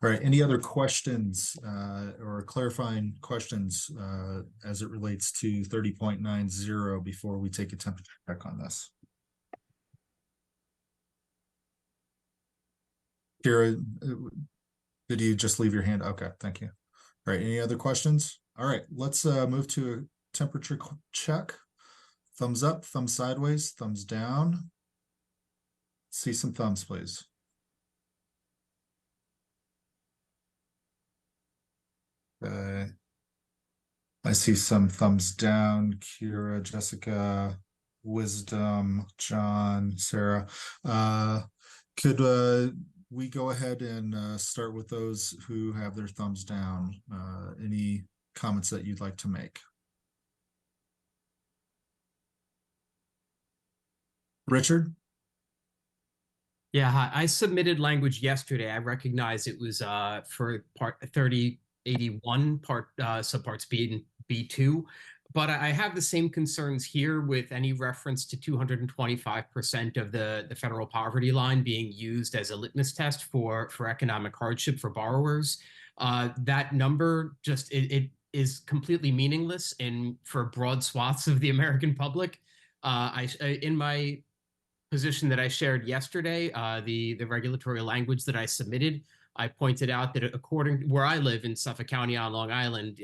All right, any other questions or clarifying questions as it relates to 30.90 before we take a temperature check on this? Kira, did you just leave your hand? Okay, thank you. All right, any other questions? All right, let's move to a temperature check. Thumbs up, thumbs sideways, thumbs down. See some thumbs, please. Okay. I see some thumbs down. Kira, Jessica, Wisdom, John, Sarah. Could we go ahead and start with those who have their thumbs down? Any comments that you'd like to make? Richard? Yeah, hi. I submitted language yesterday. I recognize it was for part 3081, subparts B and B2, but I have the same concerns here with any reference to 225% of the federal poverty line being used as a litmus test for economic hardship for borrowers. That number just it is completely meaningless and for broad swaths of the American public. In my position that I shared yesterday, the regulatory language that I submitted, I pointed out that according to where I live in Suffolk County on Long Island,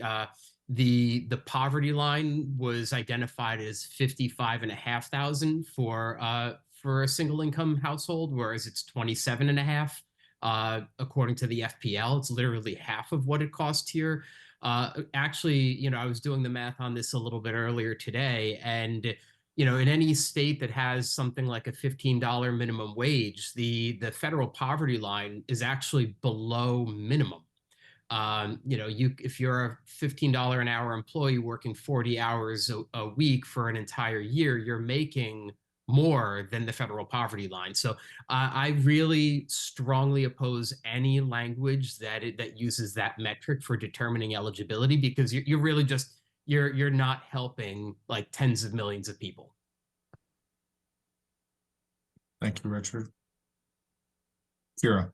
the poverty line was identified as 55,500 for a single income household, whereas it's 27,500 According to the FPL, it's literally half of what it cost here. Actually, I was doing the math on this a little bit earlier today, and in any state that has something like a $15 minimum wage, the federal poverty line is actually below minimum. If you're a $15 an hour employee working 40 hours a week for an entire year, you're making more than the federal poverty line. So I really strongly oppose any language that uses that metric for determining eligibility, because you're really just you're not helping like tens of millions of people. Thank you, Richard. Kira.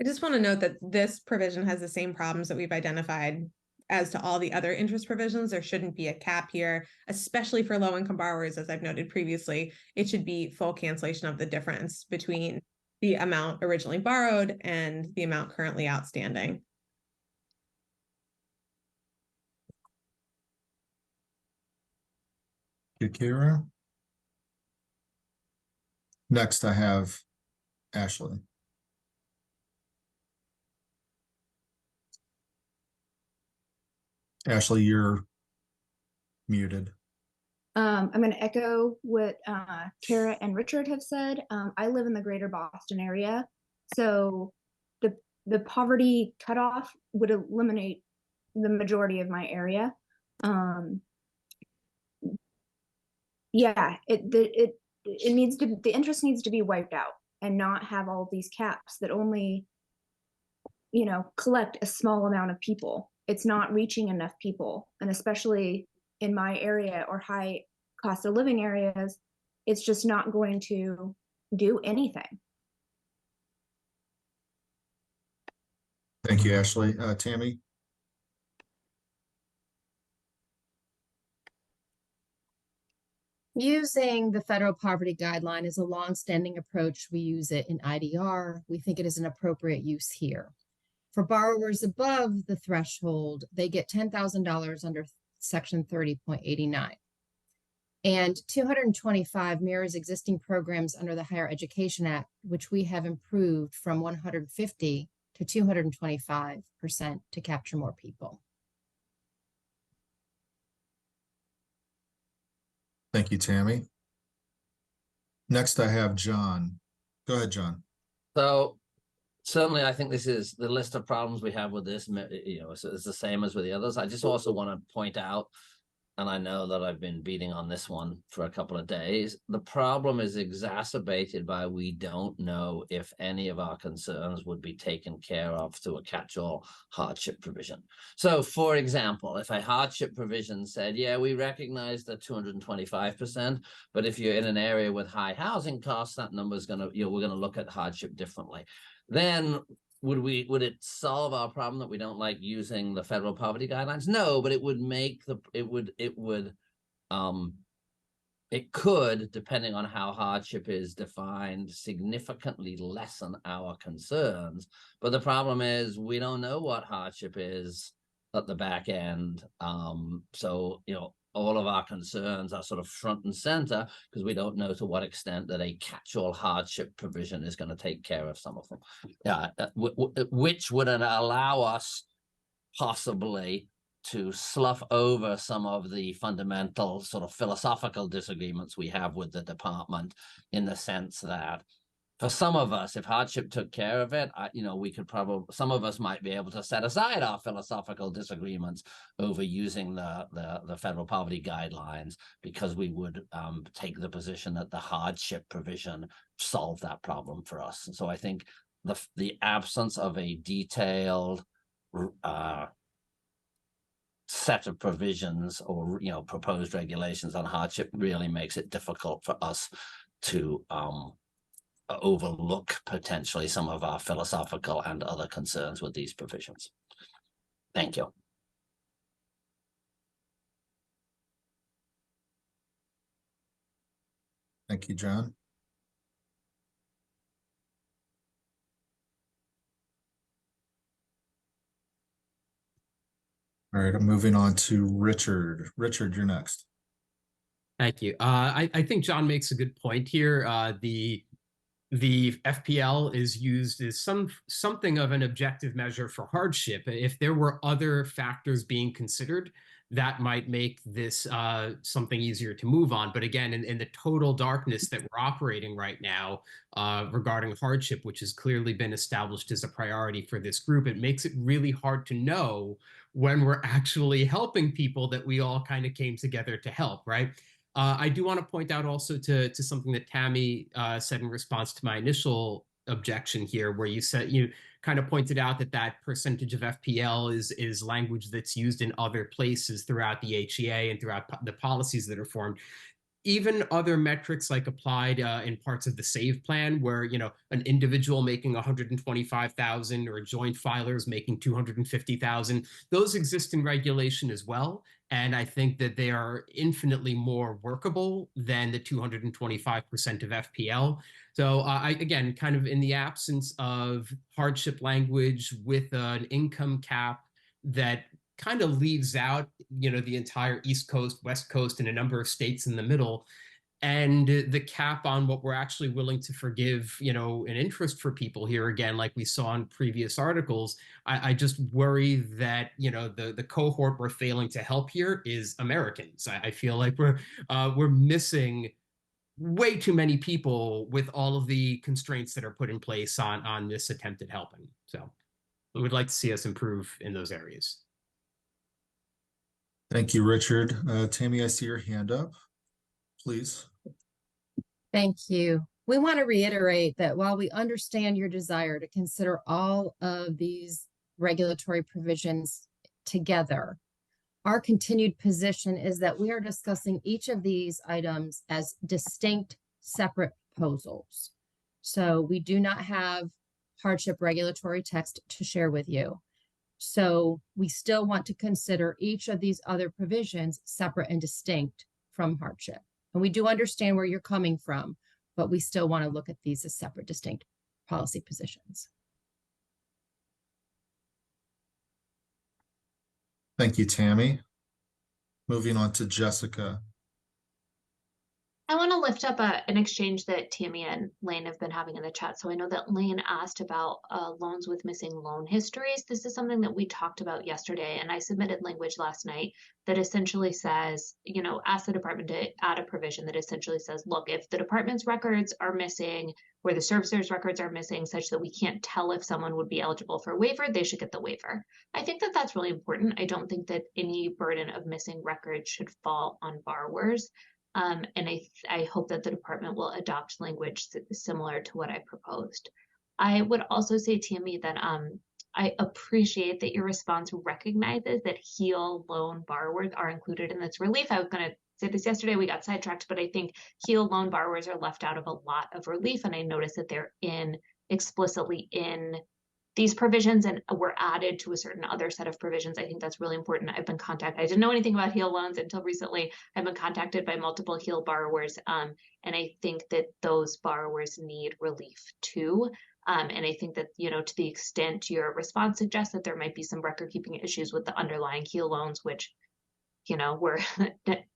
I just want to note that this provision has the same problems that we've identified as to all the other interest provisions. There shouldn't be a cap here, especially for low-income borrowers, as I've noted previously. It should be full cancellation of the difference between the amount originally borrowed and the amount currently outstanding. Thank you, Kira. Next, I have Ashley. Ashley, you're muted. I'm going to echo what Kara and Richard have said. I live in the greater Boston area, so the poverty cutoff would eliminate the majority of my area. Yeah, it needs to, the interest needs to be wiped out and not have all these caps that only, collect a small amount of people. It's not reaching enough people, and especially in my area or high cost of living areas, it's just not going to do anything. Thank you, Ashley. Tammy? Using the federal poverty guideline is a longstanding approach. We use it in IDR. We think it is an appropriate use here. For borrowers above the threshold, they get $10,000 under Section 30.89. And 225 mirrors existing programs under the Higher Education Act, which we have improved from 150 to 225% to capture more people. Thank you, Tammy. Next, I have John. Go ahead, John. So certainly, I think this is the list of problems we have with this, is the same as with the others. I just also want to point out, and I know that I've been beating on this one for a couple of days, the problem is exacerbated by we don't know if any of our concerns would be taken care of through a catch-all hardship provision. So, for example, if a hardship provision said, yeah, we recognize the 225%, but if you're in an area with high housing costs, that number is going to, we're going to look at hardship differently. Then would it solve our problem that we don't like using the federal poverty guidelines? No, but it would make it could, depending on how hardship is defined, significantly lessen our concerns. But the problem is we don't know what hardship is at the back end. So, all of our concerns are sort of front and center because we don't know to what extent that a catch-all hardship provision is going to take care of some of them. Which would allow us possibly to slough over some of the fundamental sort of philosophical disagreements we have with the department, in the sense that for some of us, if hardship took care of it, we could probably, some of us might be able to set aside our philosophical disagreements over using the federal poverty guidelines, because we would take the position that the hardship provision solved that problem for us. And so I think the absence of a detailed set of provisions or proposed regulations on hardship really makes it difficult for us to overlook potentially some of our philosophical and other concerns with these provisions. Thank you. Thank you, John. All right, I'm moving on to Richard. Richard, you're next. Thank you. I think John makes a good point here. The the FPL is used as something of an objective measure for hardship. If there were other factors being considered, that might make this something easier to move on. But again, in the total darkness that we're operating right now regarding hardship, which has clearly been established as a priority for this group, it makes it really hard to know when we're actually helping people that we all kind of came together to help, right? I do want to point out also to something that Tammy said in response to my initial objection here, where you said, you kind of pointed out that percentage of FPL is language that's used in other places throughout the HEA and throughout the policies that are formed. Even other metrics like applied in parts of the SAVE plan, where an individual making 125,000 or joint filers making 250,000, those exist in regulation as well. And I think that they are infinitely more workable than the 225% of FPL. So again, kind of in the absence of hardship language with an income cap that kind of leaves out, the entire East Coast, West Coast, and a number of states in the middle, and the cap on what we're actually willing to forgive, an interest for people here, again, like we saw in previous articles. I just worry that, the cohort we're failing to help here is Americans. I feel like we're missing way too many people with all of the constraints that are put in place on this attempted helping. So we would like to see us improve in those areas. Thank you, Richard. Tammy, I see your hand up. Please. Thank you. We want to reiterate that while we understand your desire to consider all of these regulatory provisions together, our continued position is that we are discussing each of these items as distinct, separate proposals. So we do not have hardship regulatory text to share with you. So we still want to consider each of these other provisions separate and distinct from hardship. And we do understand where you're coming from, but we still want to look at these as separate, distinct policy positions. Thank you, Tammy. Moving on to Jessica. I want to lift up an exchange that Tammy and Lane have been having in the chat. So I know that Lane asked about loans with missing loan histories. This is something that we talked about yesterday, and I submitted language last night that essentially says, ask the department to add a provision that essentially says, look, if the department's records are missing, where the servicer's records are missing, such that we can't tell if someone would be eligible for a waiver, they should get the waiver. I think that that's really important. I don't think that any burden of missing records should fall on borrowers. And I hope that the department will adopt language similar to what I proposed. I would also say, Tammy, that I appreciate that your response recognizes that HEAL loan borrowers are included in this relief. I was going to say this yesterday, we got sidetracked, but I think HEAL loan borrowers are left out of a lot of relief. And I noticed that they're explicitly in these provisions and were added to a certain other set of provisions. I think that's really important. I didn't know anything about HEAL loans until recently. I've been contacted by multiple HEAL borrowers, and I think that those borrowers need relief too. And I think that, to the extent your response suggests that there might be some record keeping issues with the underlying HEAL loans, which, were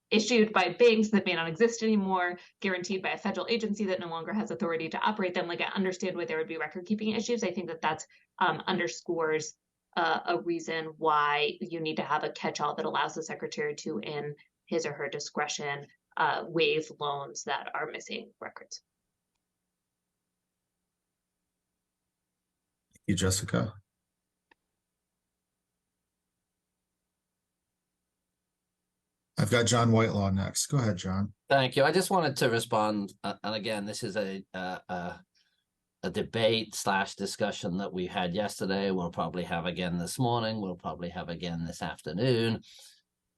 issued by banks that may not exist anymore, guaranteed by a federal agency that no longer has authority to operate them. Like, I understand why there would be record keeping issues. I think that that's underscores a reason why you need to have a catch-all that allows the secretary to, in his or her discretion, waive loans that are missing records. Thank you, Jessica. I've got John Whitelaw next. Go ahead, John. Thank you. I just wanted to respond, and again, this is a debate / discussion that we had yesterday. We'll probably have again this morning. We'll probably have again this afternoon.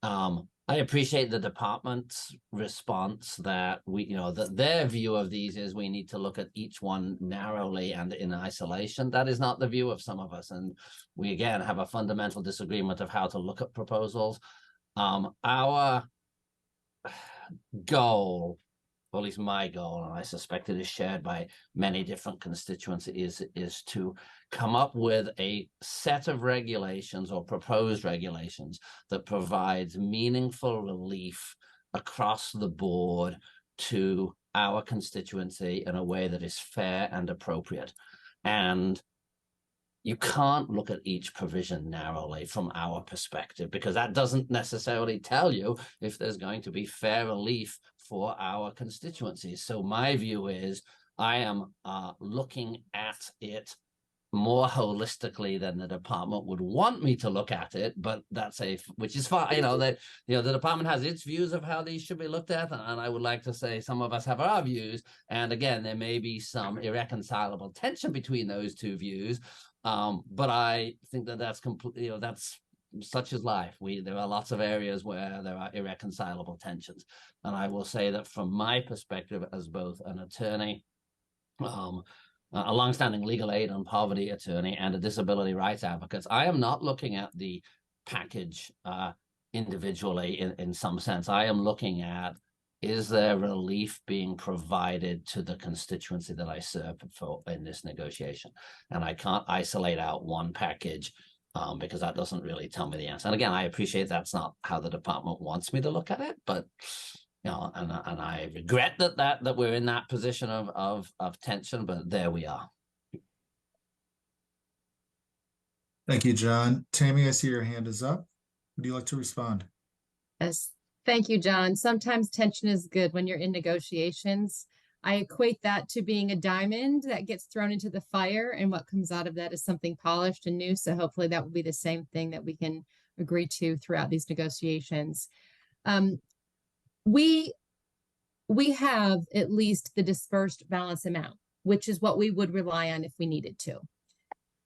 I appreciate the department's response that their view of these is we need to look at each one narrowly and in isolation. That is not the view of some of us, and we again have a fundamental disagreement of how to look at proposals. Our goal, or at least my goal, and I suspect it is shared by many different constituents, is to come up with a set of regulations or proposed regulations that provides meaningful relief across the board to our constituency in a way that is fair and appropriate. And you can't look at each provision narrowly from our perspective, because that doesn't necessarily tell you if there's going to be fair relief for our constituencies. So my view is I am looking at it more holistically than the department would want me to look at it, but which is fine. The department has its views of how these should be looked at, and I would like to say some of us have our views. And again, there may be some irreconcilable tension between those two views, but I think that that's completely, that's such is life. There are lots of areas where there are irreconcilable tensions, and I will say that from my perspective as both an attorney, a longstanding legal aid and poverty attorney, and a disability rights advocate, I am not looking at the package individually in some sense. I am looking at, is there relief being provided to the constituency that I serve for in this negotiation? And I can't isolate out one package because that doesn't really tell me the answer. And again, I appreciate that's not how the department wants me to look at it, but and I regret that we're in that position of tension, but there we are. Thank you, John. Tammy, I see your hand is up. Would you like to respond? Yes, thank you, John. Sometimes tension is good when you're in negotiations. I equate that to being a diamond that gets thrown into the fire, and what comes out of that is something polished and new. So hopefully that will be the same thing that we can agree to throughout these negotiations. We have at least the dispersed balance amount, which is what we would rely on if we needed to.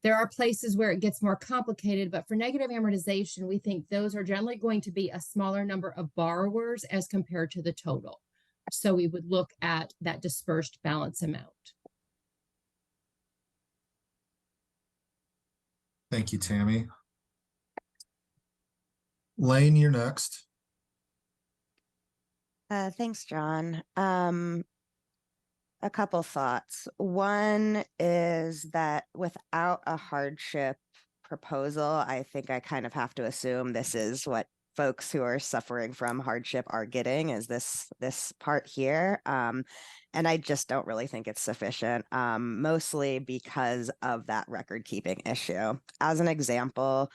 There are places where it gets more complicated, but for negative amortization, we think those are generally going to be a smaller number of borrowers as compared to the total. So we would look at that dispersed balance amount. Thank you, Tammy. Lane, you're next. Thanks, John. A couple thoughts. One is that without a hardship proposal, I think I kind of have to assume this is what folks who are suffering from hardship are getting, is this part here. And I just don't really think it's sufficient, mostly because of that record keeping issue. As an example,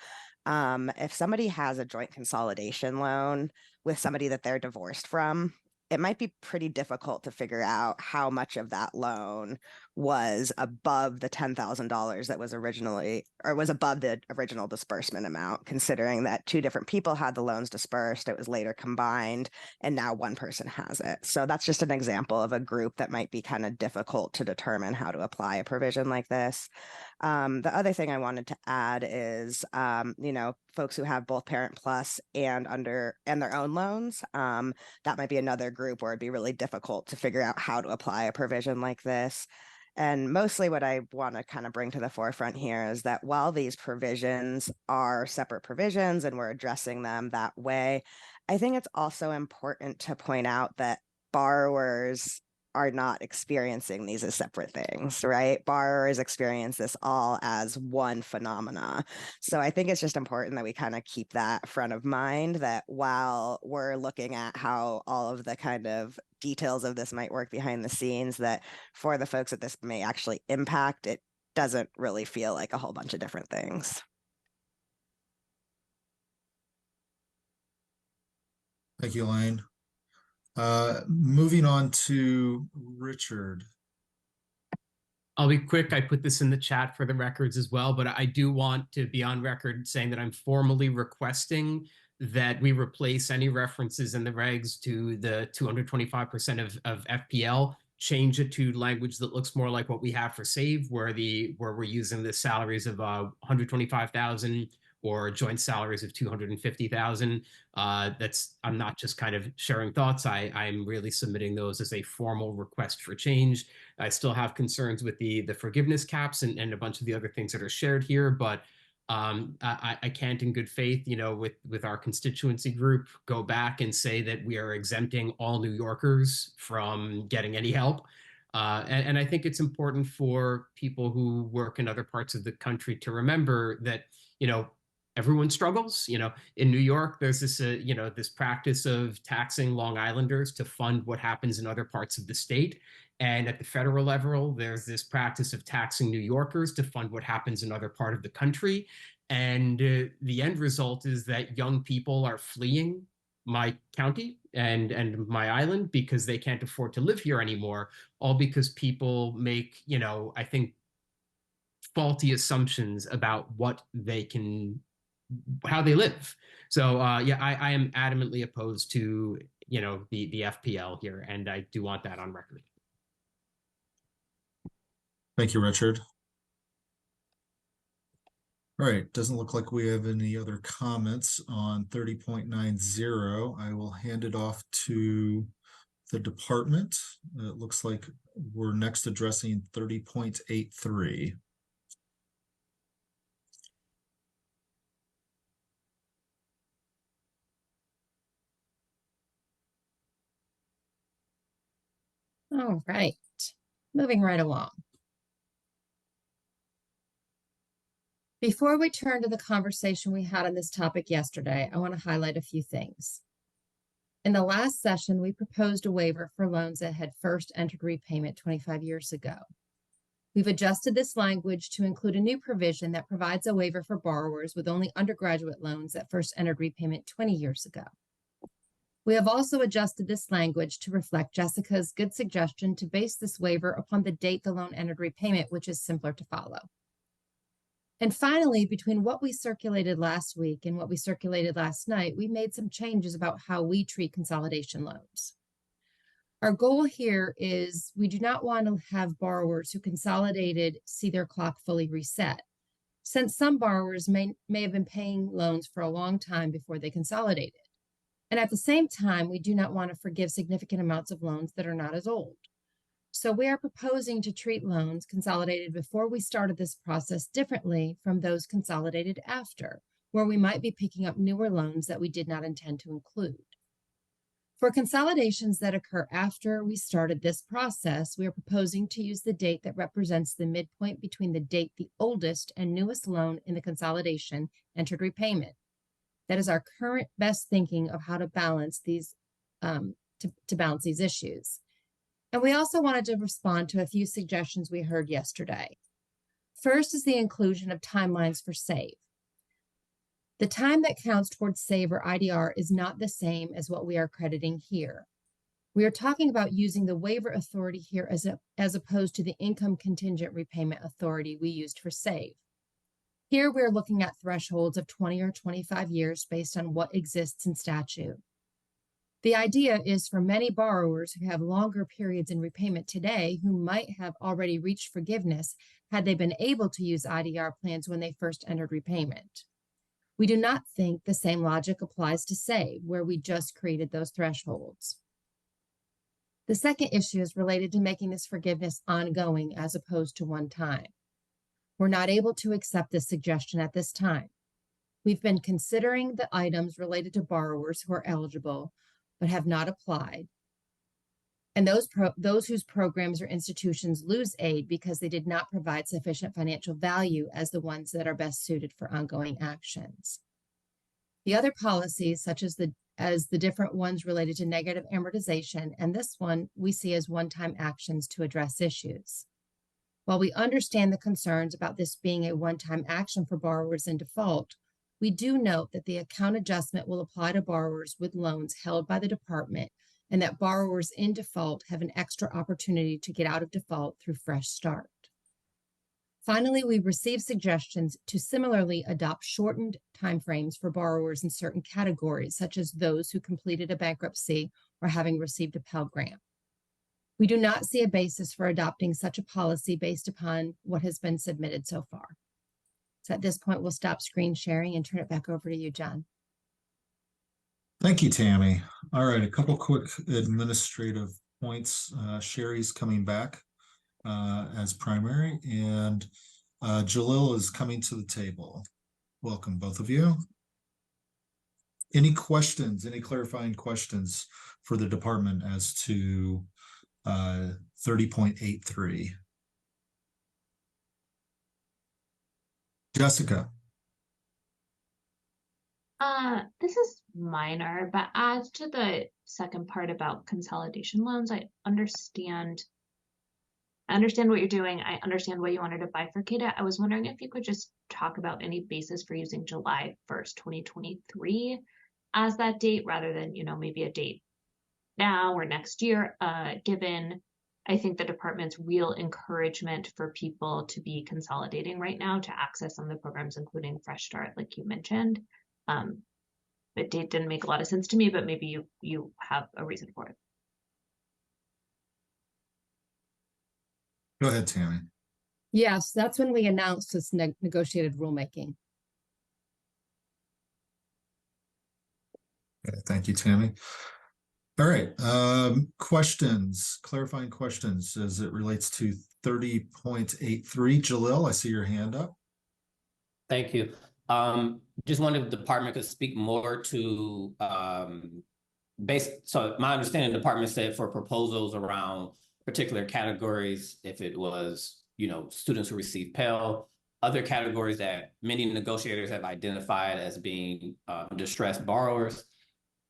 if somebody has a joint consolidation loan with somebody that they're divorced from, it might be pretty difficult to figure out how much of that loan was above the $10,000 that was originally, or was above the original disbursement amount, considering that two different people had the loans dispersed, it was later combined, and now one person has it. So that's just an example of a group that might be kind of difficult to determine how to apply a provision like this. The other thing I wanted to add is, folks who have both Parent Plus and their own loans, that might be another group where it'd be really difficult to figure out how to apply a provision like this. And mostly what I want to kind of bring to the forefront here is that while these provisions are separate provisions and we're addressing them that way, I think it's also important to point out that borrowers are not experiencing these as separate things, right? Borrowers experience this all as one phenomena. So I think it's just important that we kind of keep that front of mind, that while we're looking at how all of the kind of details of this might work behind the scenes, that for the folks that this may actually impact, it doesn't really feel like a whole bunch of different things. Thank you, Lane. Moving on to Richard. I'll be quick. I put this in the chat for the records as well, but I do want to be on record saying that I'm formally requesting that we replace any references in the regs to the 225% of FPL, change it to language that looks more like what we have for SAVE, where we're using the salaries of 125,000 or joint salaries of 250,000. I'm not just kind of sharing thoughts. I'm really submitting those as a formal request for change. I still have concerns with the forgiveness caps and a bunch of the other things that are shared here, but I can't in good faith, with our constituency group, go back and say that we are exempting all New Yorkers from getting any help. And I think it's important for people who work in other parts of the country to remember that, everyone struggles. In New York, there's this, this practice of taxing Long Islanders to fund what happens in other parts of the state. And at the federal level, there's this practice of taxing New Yorkers to fund what happens in other part of the country. And the end result is that young people are fleeing my county and my island because they can't afford to live here anymore, all because people make, I think, faulty assumptions about how they live. So yeah, I am adamantly opposed to, the FPL here, and I do want that on record. Thank you, Richard. All right, doesn't look like we have any other comments on 30.90. I will hand it off to the department. It looks like we're next addressing 30.83. All right, moving right along. Before we turn to the conversation we had on this topic yesterday, I want to highlight a few things. In the last session, we proposed a waiver for loans that had first entered repayment 25 years ago. We've adjusted this language to include a new provision that provides a waiver for borrowers with only undergraduate loans that first entered repayment 20 years ago. We have also adjusted this language to reflect Jessica's good suggestion to base this waiver upon the date the loan entered repayment, which is simpler to follow. And finally, between what we circulated last week and what we circulated last night, we made some changes about how we treat consolidation loans. Our goal here is we do not want to have borrowers who consolidated see their clock fully reset, since some borrowers may have been paying loans for a long time before they consolidated. And at the same time, we do not want to forgive significant amounts of loans that are not as old. So we are proposing to treat loans consolidated before we started this process differently from those consolidated after, where we might be picking up newer loans that we did not intend to include. For consolidations that occur after we started this process, we are proposing to use the date that represents the midpoint between the date the oldest and newest loan in the consolidation entered repayment. That is our current best thinking of how to balance these, to balance these issues. And we also wanted to respond to a few suggestions we heard yesterday. First is the inclusion of timelines for SAVE. The time that counts towards SAVE or IDR is not the same as what we are crediting here. We are talking about using the waiver authority here as opposed to the income contingent repayment authority we used for SAVE. Here we're looking at thresholds of 20 or 25 years based on what exists in statute. The idea is for many borrowers who have longer periods in repayment today who might have already reached forgiveness had they been able to use IDR plans when they first entered repayment. We do not think the same logic applies to SAVE, where we just created those thresholds. The second issue is related to making this forgiveness ongoing as opposed to one time. We're not able to accept this suggestion at this time. We've been considering the items related to borrowers who are eligible but have not applied, and those whose programs or institutions lose aid because they did not provide sufficient financial value as the ones that are best suited for ongoing actions. The other policies, such as the different ones related to negative amortization, and this one we see as one-time actions to address issues. While we understand the concerns about this being a one-time action for borrowers in default, we do note that the account adjustment will apply to borrowers with loans held by the department, and that borrowers in default have an extra opportunity to get out of default through fresh start. Finally, we received suggestions to similarly adopt shortened timeframes for borrowers in certain categories, such as those who completed a bankruptcy or having received a Pell Grant. We do not see a basis for adopting such a policy based upon what has been submitted so far. So at this point, we'll stop screen sharing and turn it back over to you, John. Thank you, Tammy. All right, a couple quick administrative points. Sherry's coming back as primary, and Jalil is coming to the table. Welcome, both of you. Any questions, any clarifying questions for the department as to 30.83? Jessica. This is minor, but as to the second part about consolidation loans, I understand what you're doing. I understand why you wanted to bifurcate it. I was wondering if you could just talk about any basis for using July 1st, 2023 as that date rather than, maybe a date now or next year, given I think the department's real encouragement for people to be consolidating right now to access some of the programs, including Fresh Start, like you mentioned. The date didn't make a lot of sense to me, but maybe you have a reason for it. Go ahead, Tammy. Yes, that's when we announced this negotiated rulemaking. Okay, thank you, Tammy. All right, clarifying questions as it relates to 30.83. Jalil, I see your hand up. Thank you. Just wondered if the department could speak more to so my understanding, the department said for proposals around particular categories, if it was, students who receive Pell, other categories that many negotiators have identified as being distressed borrowers.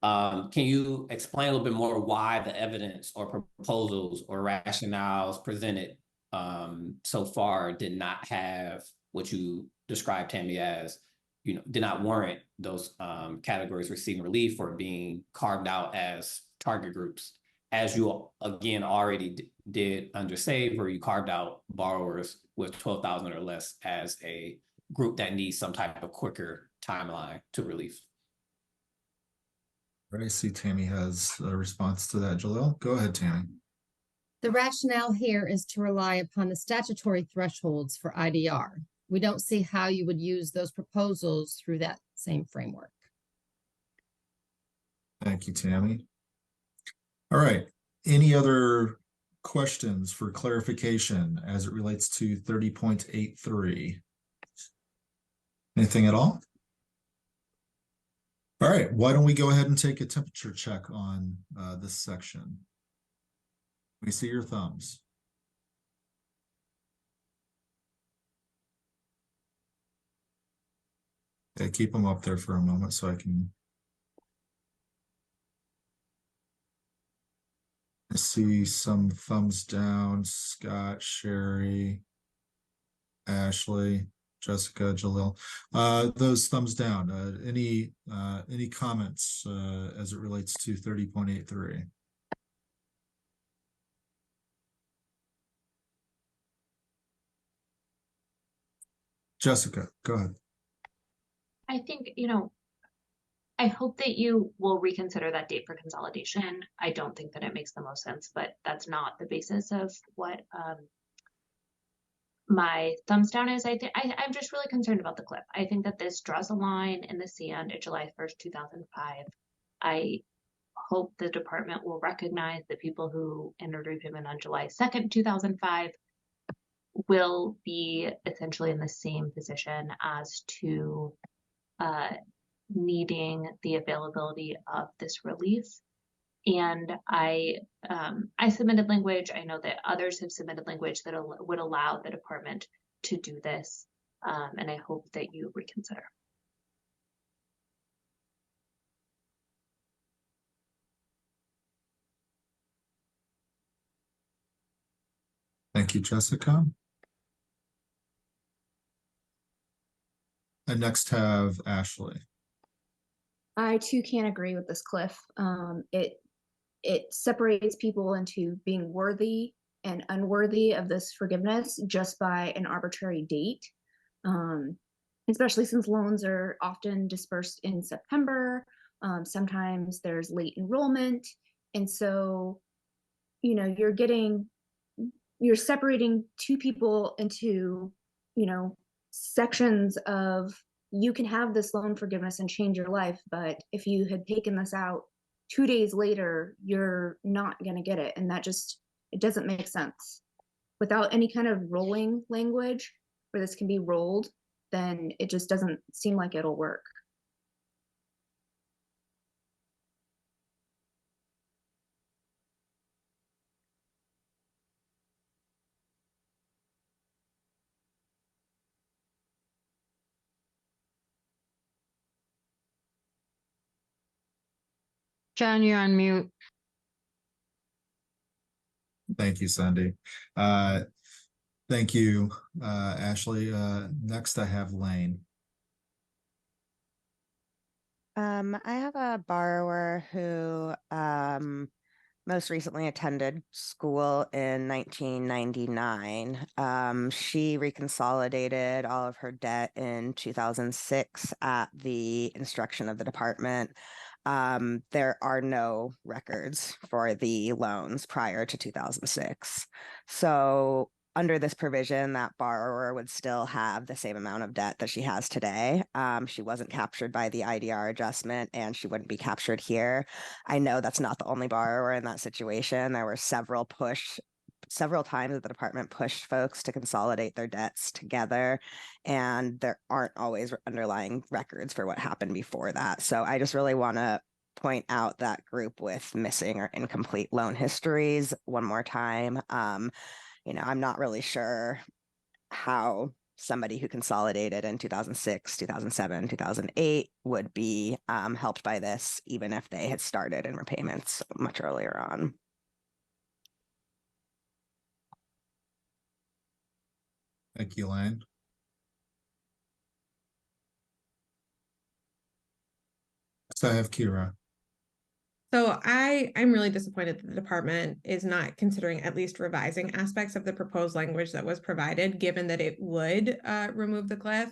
Can you explain a little bit more why the evidence or proposals or rationales presented so far did not have what you described, Tammy, as, did not warrant those categories receiving relief or being carved out as target groups, as you, again, already did under SAVE, where you carved out borrowers with 12,000 or less as a group that needs some type of quicker timeline to relief. I see Tammy has a response to that. Jalil, go ahead, Tammy. The rationale here is to rely upon the statutory thresholds for IDR. We don't see how you would use those proposals through that same framework. Thank you, Tammy. All right. Any other questions for clarification as it relates to 30.83? Anything at all? All right. Why don't we go ahead and take a temperature check on this section? We see your thumbs. Okay, keep them up there for a moment so I can see some thumbs down. Scott, Sherry, Ashley, Jessica, Jalil. Those thumbs down. Any comments as it relates to 30.83? Jessica, go ahead. I think, I hope that you will reconsider that date for consolidation. I don't think that it makes the most sense, but that's not the basis of what my thumbs down is. I'm just really concerned about the cliff. I think that this draws a line in the sand at July 1st, 2005. I hope the department will recognize that people who entered repayment on July 2nd, 2005 will be essentially in the same position as to needing the availability of this relief. And I submitted language. I know that others have submitted language that would allow the department to do this. And I hope that you reconsider. Thank you, Jessica. I next have Ashley. I too can't agree with this, Cliff. It separates people into being worthy and unworthy of this forgiveness just by an arbitrary date, especially since loans are often dispersed in September. Sometimes there's late enrollment. And so, you're separating two people into, sections of, you can have this loan forgiveness and change your life, but if you had taken this out 2 days later, you're not going to get it. And that it doesn't make sense. Without any kind of rolling language where this can be rolled, then it just doesn't seem like it'll work. John, you're on mute. Thank you, Cindy. Thank you, Ashley. Next I have Lane. I have a borrower who most recently attended school in 1999. She reconsolidated all of her debt in 2006 at the instruction of the department. There are no records for the loans prior to 2006. So under this provision, that borrower would still have the same amount of debt that she has today. She wasn't captured by the IDR adjustment, and she wouldn't be captured here. I know that's not the only borrower in that situation. There were several times that the department pushed folks to consolidate their debts together, and there aren't always underlying records for what happened before that. So I just really want to point out that group with missing or incomplete loan histories one more time. I'm not really sure how somebody who consolidated in 2006, 2007, 2008 would be helped by this, even if they had started in repayments much earlier on. Thank you, Lane. So I have Kira. So I'm really disappointed that the department is not considering at least revising aspects of the proposed language that was provided, given that it would remove the cliff.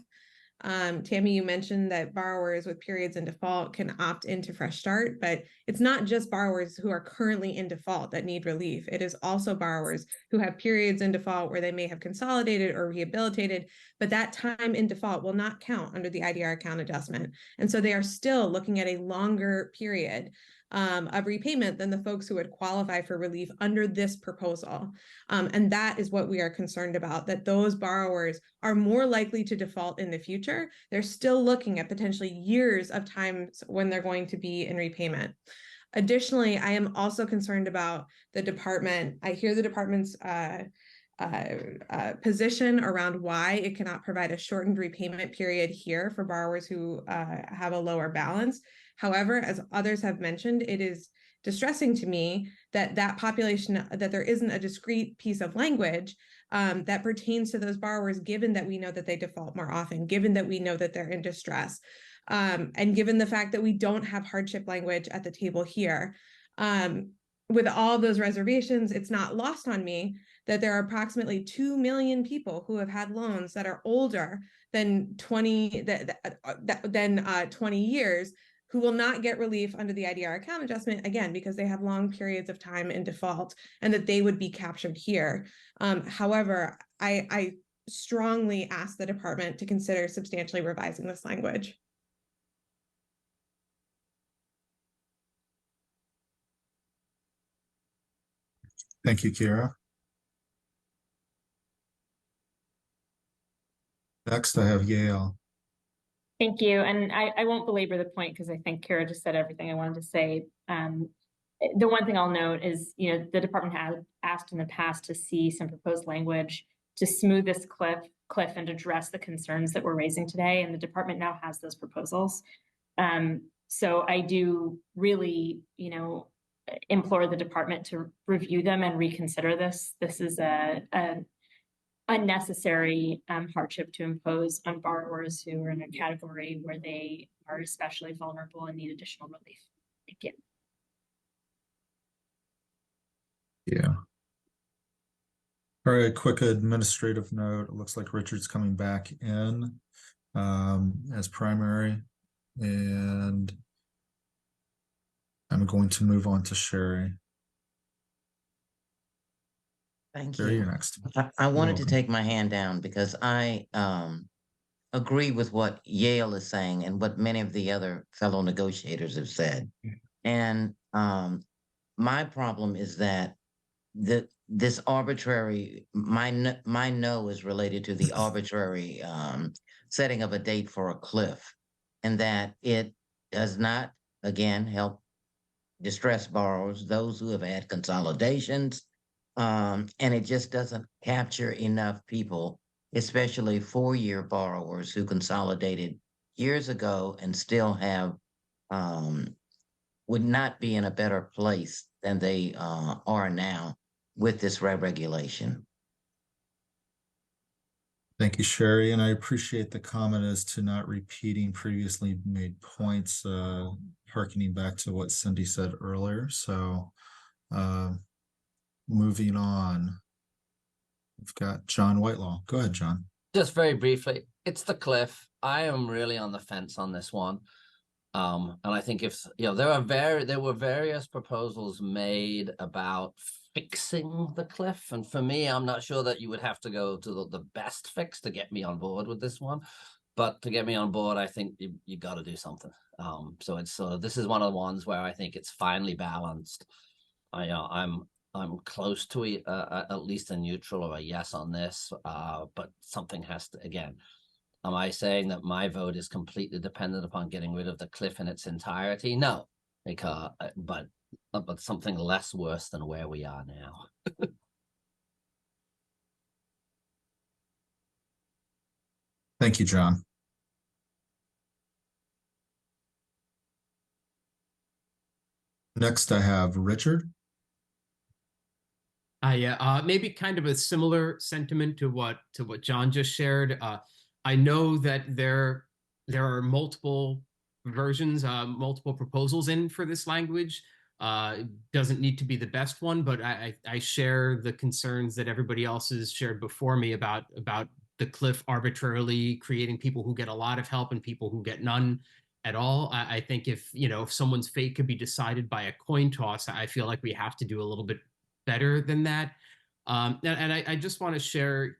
Tammy, you mentioned that borrowers with periods in default can opt into Fresh Start, but it's not just borrowers who are currently in default that need relief. It is also borrowers who have periods in default where they may have consolidated or rehabilitated, but that time in default will not count under the IDR account adjustment. And so they are still looking at a longer period of repayment than the folks who would qualify for relief under this proposal. And that is what we are concerned about, that those borrowers are more likely to default in the future. They're still looking at potentially years of times when they're going to be in repayment. Additionally, I am also concerned about the department. I hear the department's position around why it cannot provide a shortened repayment period here for borrowers who have a lower balance. However, as others have mentioned, it is distressing to me that that there isn't a discrete piece of language that pertains to those borrowers, given that we know that they default more often, given that we know that they're in distress, and given the fact that we don't have hardship language at the table here. With all those reservations, it's not lost on me that there are approximately 2 million people who have had loans that are older than 20 years, who will not get relief under the IDR account adjustment, again, because they have long periods of time in default, and that they would be captured here. However, I strongly ask the department to consider substantially revising this language. Thank you, Kira. Next, I have Yale. Thank you. And I won't belabor the point because I think Kara just said everything I wanted to say. The one thing I'll note is, the department had asked in the past to see some proposed language to smooth this cliff and address the concerns that we're raising today. And the department now has those proposals. So I do really, implore the department to review them and reconsider this. This is a unnecessary hardship to impose on borrowers who are in a category where they are especially vulnerable and need additional relief. Thank you. Yeah. All right, quick administrative note. It looks like Richard's coming back in as primary, and I'm going to move on to Sherry. Thank Sherry, you. you're next. I wanted to take my hand down because I agree with what Yale is saying and what many of the other fellow negotiators have said. And my problem is that this arbitrary, my no is related to the arbitrary setting of a date for a cliff, and that it does not, again, help distressed borrowers, those who have had consolidations, and it just doesn't capture enough people, especially four-year borrowers who consolidated years ago and still have would not be in a better place than they are now with this regulation. Thank you, Sherry, and I appreciate the comment as to not repeating previously made points, hearkening back to what Cindy said earlier. So moving on, we've got John Whitelaw. Go ahead, John. Just very briefly, it's the cliff. I am really on the fence on this one. And I think if, there were various proposals made about fixing the cliff. And for me, I'm not sure that you would have to go to the best fix to get me on board with this one. But to get me on board, I think you got to do something. So it's this is one of the ones where I think it's finely balanced. I'm close to at least a neutral or a yes on this, but something has to, again, am I saying that my vote is completely dependent upon getting rid of the cliff in its entirety? No, because, but something less worse than where we are now. Thank you, John. Next, I have Richard. Yeah, maybe kind of a similar sentiment to what John just shared. I know that there are multiple versions, multiple proposals in for this language. It doesn't need to be the best one, but I share the concerns that everybody else has shared before me about the cliff arbitrarily creating people who get a lot of help and people who get none at all. I think if someone's fate could be decided by a coin toss, I feel like we have to do a little bit better than that. And I just want to share,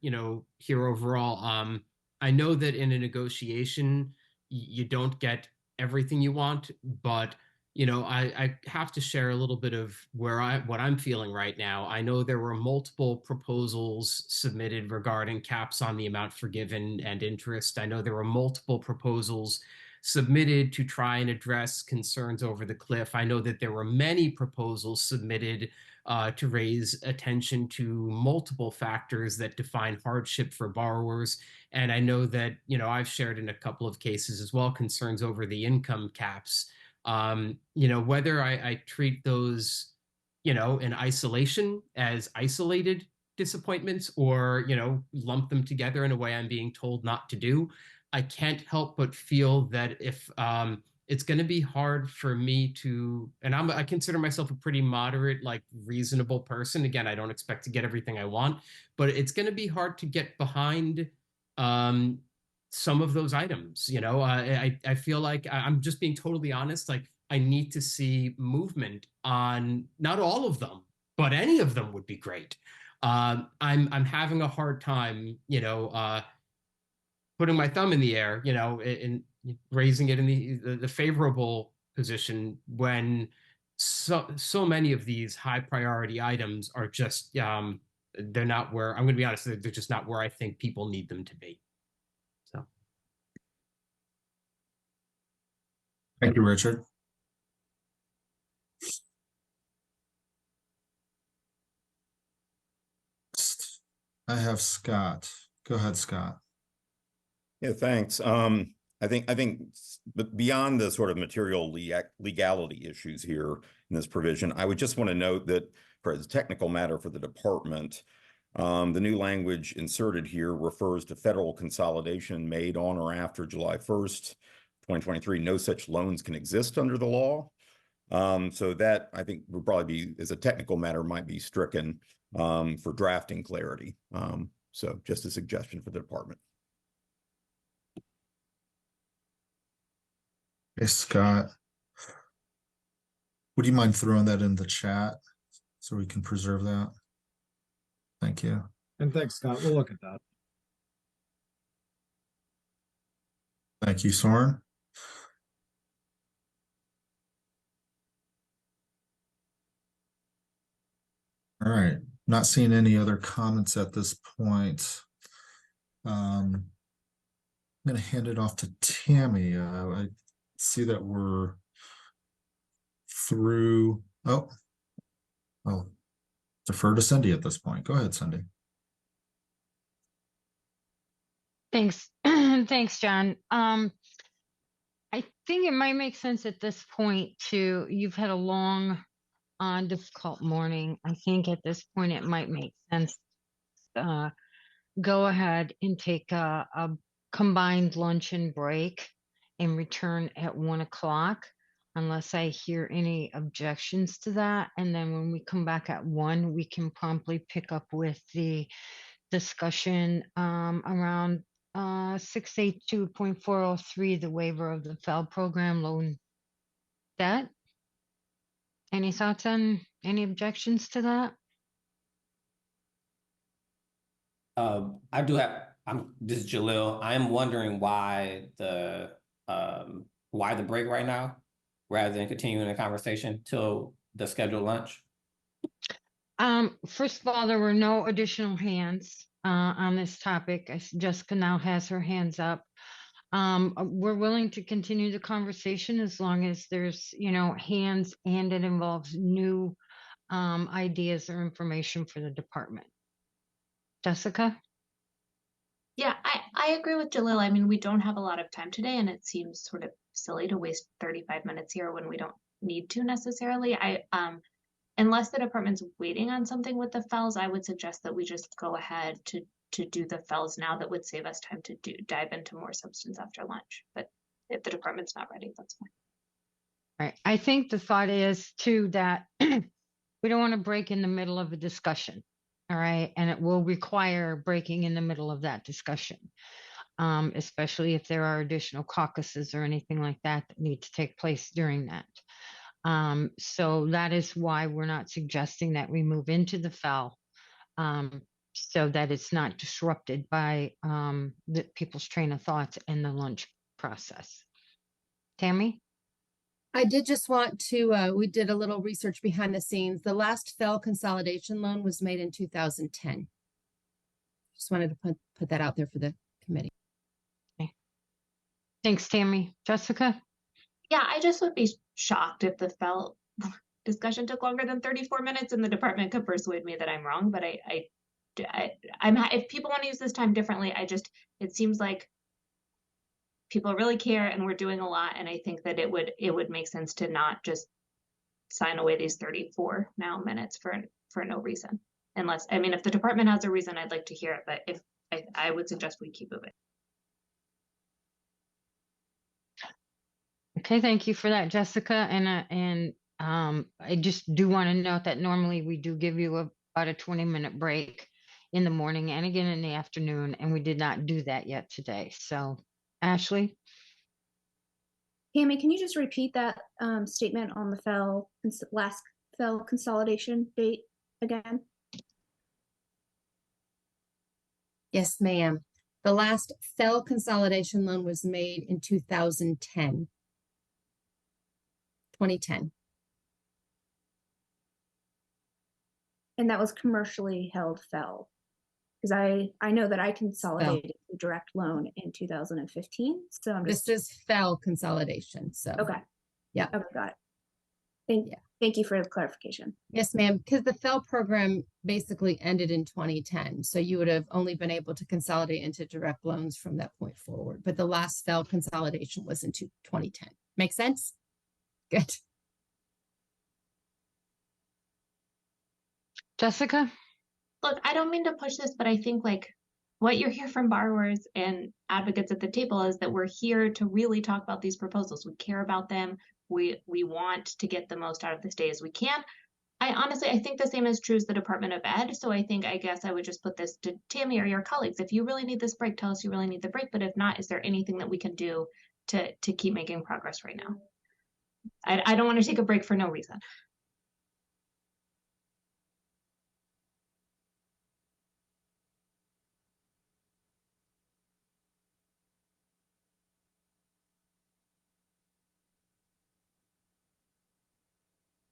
here overall, I know that in a negotiation, you don't get everything you want, but I have to share a little bit of what I'm feeling right now. I know there were multiple proposals submitted regarding caps on the amount forgiven and interest. I know there were multiple proposals submitted to try and address concerns over the cliff. I know that there were many proposals submitted to raise attention to multiple factors that define hardship for borrowers. And I know that, I've shared in a couple of cases as well, concerns over the income caps. Whether I treat those, in isolation as isolated disappointments or, lump them together in a way I'm being told not to do, I can't help but feel that if it's going to be hard for me to, and I consider myself a pretty moderate, reasonable person. Again, I don't expect to get everything I want, but it's going to be hard to get behind some of those items. I feel like I'm just being totally honest. I need to see movement on not all of them, but any of them would be great. I'm having a hard time, putting my thumb in the air, in raising it in the favorable position when so many of these high priority items are just they're not where, I'm going to be honest, they're just not where I think people need them to be. So thank you, Richard. I have Scott. Go ahead, Scott. Yeah, thanks. I think beyond the sort of material legality issues here in this provision, I would just want to note that for as a technical matter for the department, the new language inserted here refers to federal consolidation made on or after July 1st, 2023. No such loans can exist under the law. So that I think would probably be, as a technical matter, might be stricken for drafting clarity. So just a suggestion for the department. Hey, Scott, would you mind throwing that in the chat so we can preserve that? Thank you. And thanks, Scott. We'll look at that. Thank you, Soren. All right, not seeing any other comments at this point. I'm going to hand it off to Tammy. I see that we're through. Oh, defer to Cindy at this point. Go ahead, Cindy. Thanks. Thanks, John. I think it might make sense at this point to, you've had a long, difficult morning. I think at this point it might make sense. Go ahead and take a combined lunch and break and return at 1 o'clock, unless I hear any objections to that. And then when we come back at 1, we can promptly pick up with the discussion around 682.403, the waiver of the FEL program loan debt. Any thoughts on any objections to that? I do have, this is Jalil. I'm wondering why the break right now, rather than continuing the conversation till the scheduled lunch? First of all, there were no additional hands on this topic. Jessica now has her hands up. We're willing to continue the conversation as long as there's, hands and it involves new ideas or information for the department. Jessica? Yeah, I agree with Jalil. I mean, we don't have a lot of time today, and it seems sort of silly to waste 35 minutes here when we don't need to necessarily. Unless the department's waiting on something with the FELs, I would suggest that we just go ahead to do the FELs now. That would save us time to dive into more substance after lunch. But if the department's not ready, that's fine. Right. I think the thought is too that we don't want to break in the middle of a discussion. All right. And it will require breaking in the middle of that discussion, especially if there are additional caucuses or anything like that that need to take place during that. So that is why we're not suggesting that we move into the FEL, so that it's not disrupted by the people's train of thoughts in the lunch process. Tammy? I did just want to, we did a little research behind the scenes. The last FEL consolidation loan was made in 2010. Just wanted to put that out there for the committee. Okay. Thanks, Tammy. Jessica? Yeah, I just would be shocked if the FEL discussion took longer than 34 minutes and the department could persuade me that I'm wrong. But I'm if people want to use this time differently, it seems like people really care and we're doing a lot. And I think that it would make sense to not just sign away these 34 minutes for no reason. Unless, I mean, if the department has a reason, I'd like to hear it. But if I would suggest we keep moving. Okay, thank you for that, Jessica. And I just do want to note that normally we do give you about a 20-minute break in the morning and again in the afternoon, and we did not do that yet today. So, Ashley? Tammy, can you just repeat that statement on the last FEL consolidation date again? Yes, ma'am. The last FEL consolidation loan was made in 2010. 2010. And that was commercially held FEL. Because I know that I consolidated the direct loan in 2015. So I'm just. This is FEL consolidation. So. Okay. Yeah. Okay, got it. Thank you for the clarification. Yes, ma'am. Because the FEL program basically ended in 2010. So you would have only been able to consolidate into direct loans from that point forward. But the last FEL consolidation was in 2010. Make sense? Good. Jessica? Look, I don't mean to push this, but I think like what you hear from borrowers and advocates at the table is that we're here to really talk about these proposals. We care about them. We want to get the most out of this day as we can. I think the same is true as the Department of Ed. So I guess I would just put this to Tammy or your colleagues. If you really need this break, tell us you really need the break. But if not, is there anything that we can do to keep making progress right now? I don't want to take a break for no reason.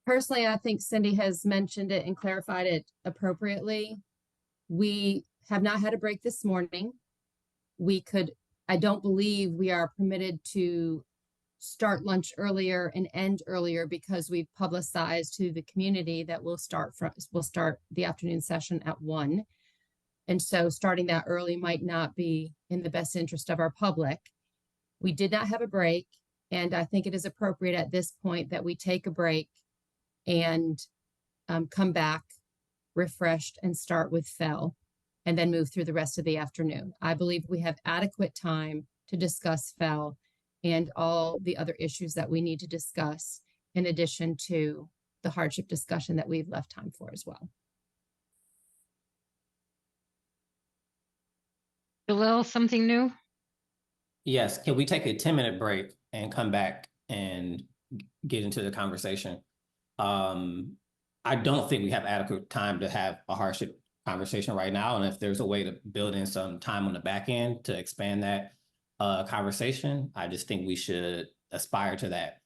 Personally, I think Cindy has mentioned it and clarified it appropriately. We have not had a break this morning. I don't believe we are permitted to start lunch earlier and end earlier because we've publicized to the community that we'll start the afternoon session at 1. And so starting that early might not be in the best interest of our public. We did not have a break. And I think it is appropriate at this point that we take a break and come back refreshed and start with Fell and then move through the rest of the afternoon. I believe we have adequate time to discuss Fell and all the other issues that we need to discuss, in addition to the hardship discussion that we've left time for as well. Jalil, something new? Yes, can we take a 10-minute break and come back and get into the conversation? I don't think we have adequate time to have a hardship conversation right now. And if there's a way to build in some time on the back end to expand that conversation, I just think we should aspire to that.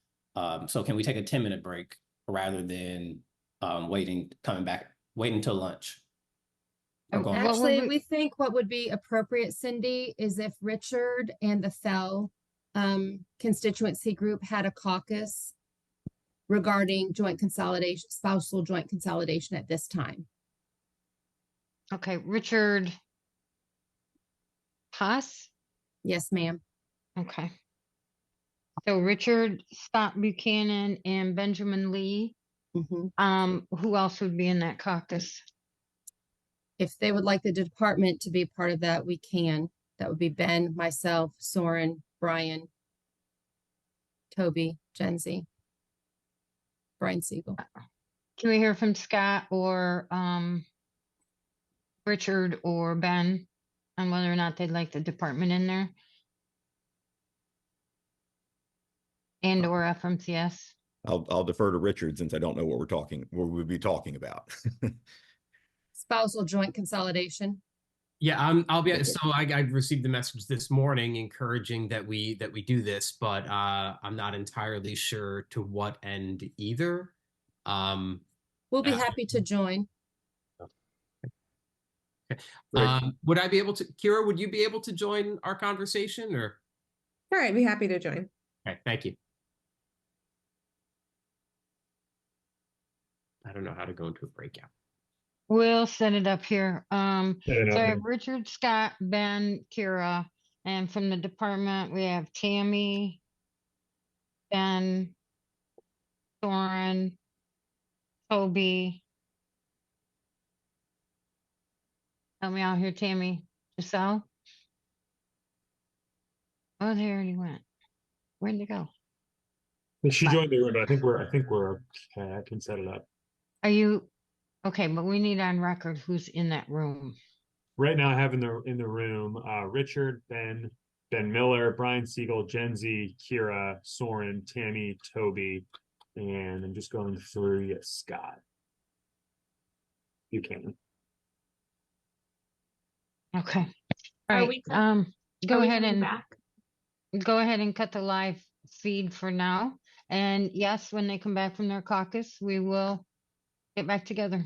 So can we take a 10-minute break rather than waiting until lunch? Actually, we think what would be appropriate, Cindy, is if Richard and the Fell constituency group had a caucus regarding joint consolidation, spousal joint consolidation at this time. Okay, Richard Haas? Yes, ma'am. Okay. So Richard, Scott Buchanan, and Benjamin Lee. Who else would be in that caucus? If they would like the department to be part of that, we can. That would be Ben, myself, Soren, Brian, Toby, Jenzy, Brian Siegel. Can we hear from Scott or Richard or Ben on whether or not they'd like the department in there? And or FMCS? I'll defer to Richard since I don't know what we'll be talking about. Spousal joint consolidation. Yeah, I'll be. So I received the message this morning encouraging that we do this, but I'm not entirely sure to what end either. We'll be happy to join. Would I be able to, Kira? Would you be able to join our conversation, or? All right, I'd be happy to join. Okay, thank you. I don't know how to go into a breakout. We'll set it up here. So I okay. have Richard, Scott, Ben, Kira, and from the department, we have Tammy, Ben, Soren, Toby. Help me out here, Tammy. Giselle? Oh, they already went. Where'd they go? She joined the room, but I think we're okay. I can set it up. Are you okay? But we need on record who's in that room. Right now I have in the room Richard, Ben Miller, Brian Siegel, Jenzy, Kira, Soren, Tammy, Toby, and I'm just going through, yes, Scott Buchanan. Okay. Are All right. we Go we ahead coming and back? go ahead and cut the live feed for now. And yes, when they come back from their caucus, we will get back together.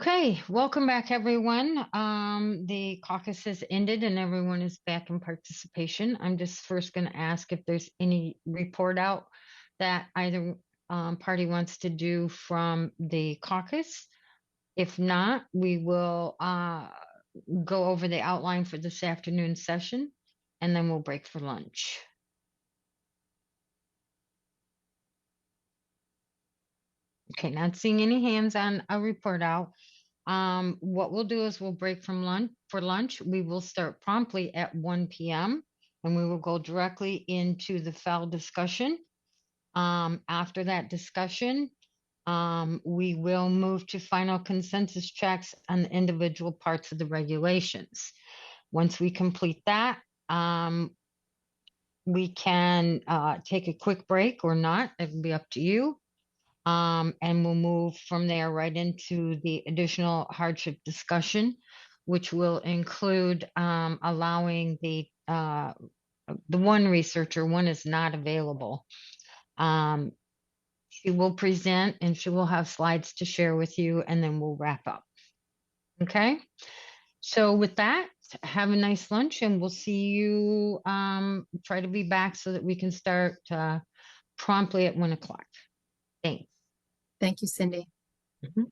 Okay, welcome back, everyone. The caucus has ended and everyone is back in participation. I'm just first going to ask if there's any report out that either party wants to do from the caucus. If not, we will go over the outline for this afternoon session, and then we'll break for lunch. Okay, not seeing any hands on a report out. What we'll do is we'll break from lunch for lunch. We will start promptly at 1 p.m. and we will go directly into the FEL discussion. After that discussion, we will move to final consensus checks on the individual parts of the regulations. Once we complete that, we can take a quick break or not. It will be up to you. And we'll move from there right into the additional hardship discussion, which will include allowing the one researcher, one is not available. She will present and she will have slides to share with you, and then we'll wrap up. Okay, so with that, have a nice lunch, and we'll see you. Try to be back so that we can start promptly at 1 o'clock. Thanks. Thank you, Cindy. Mhm.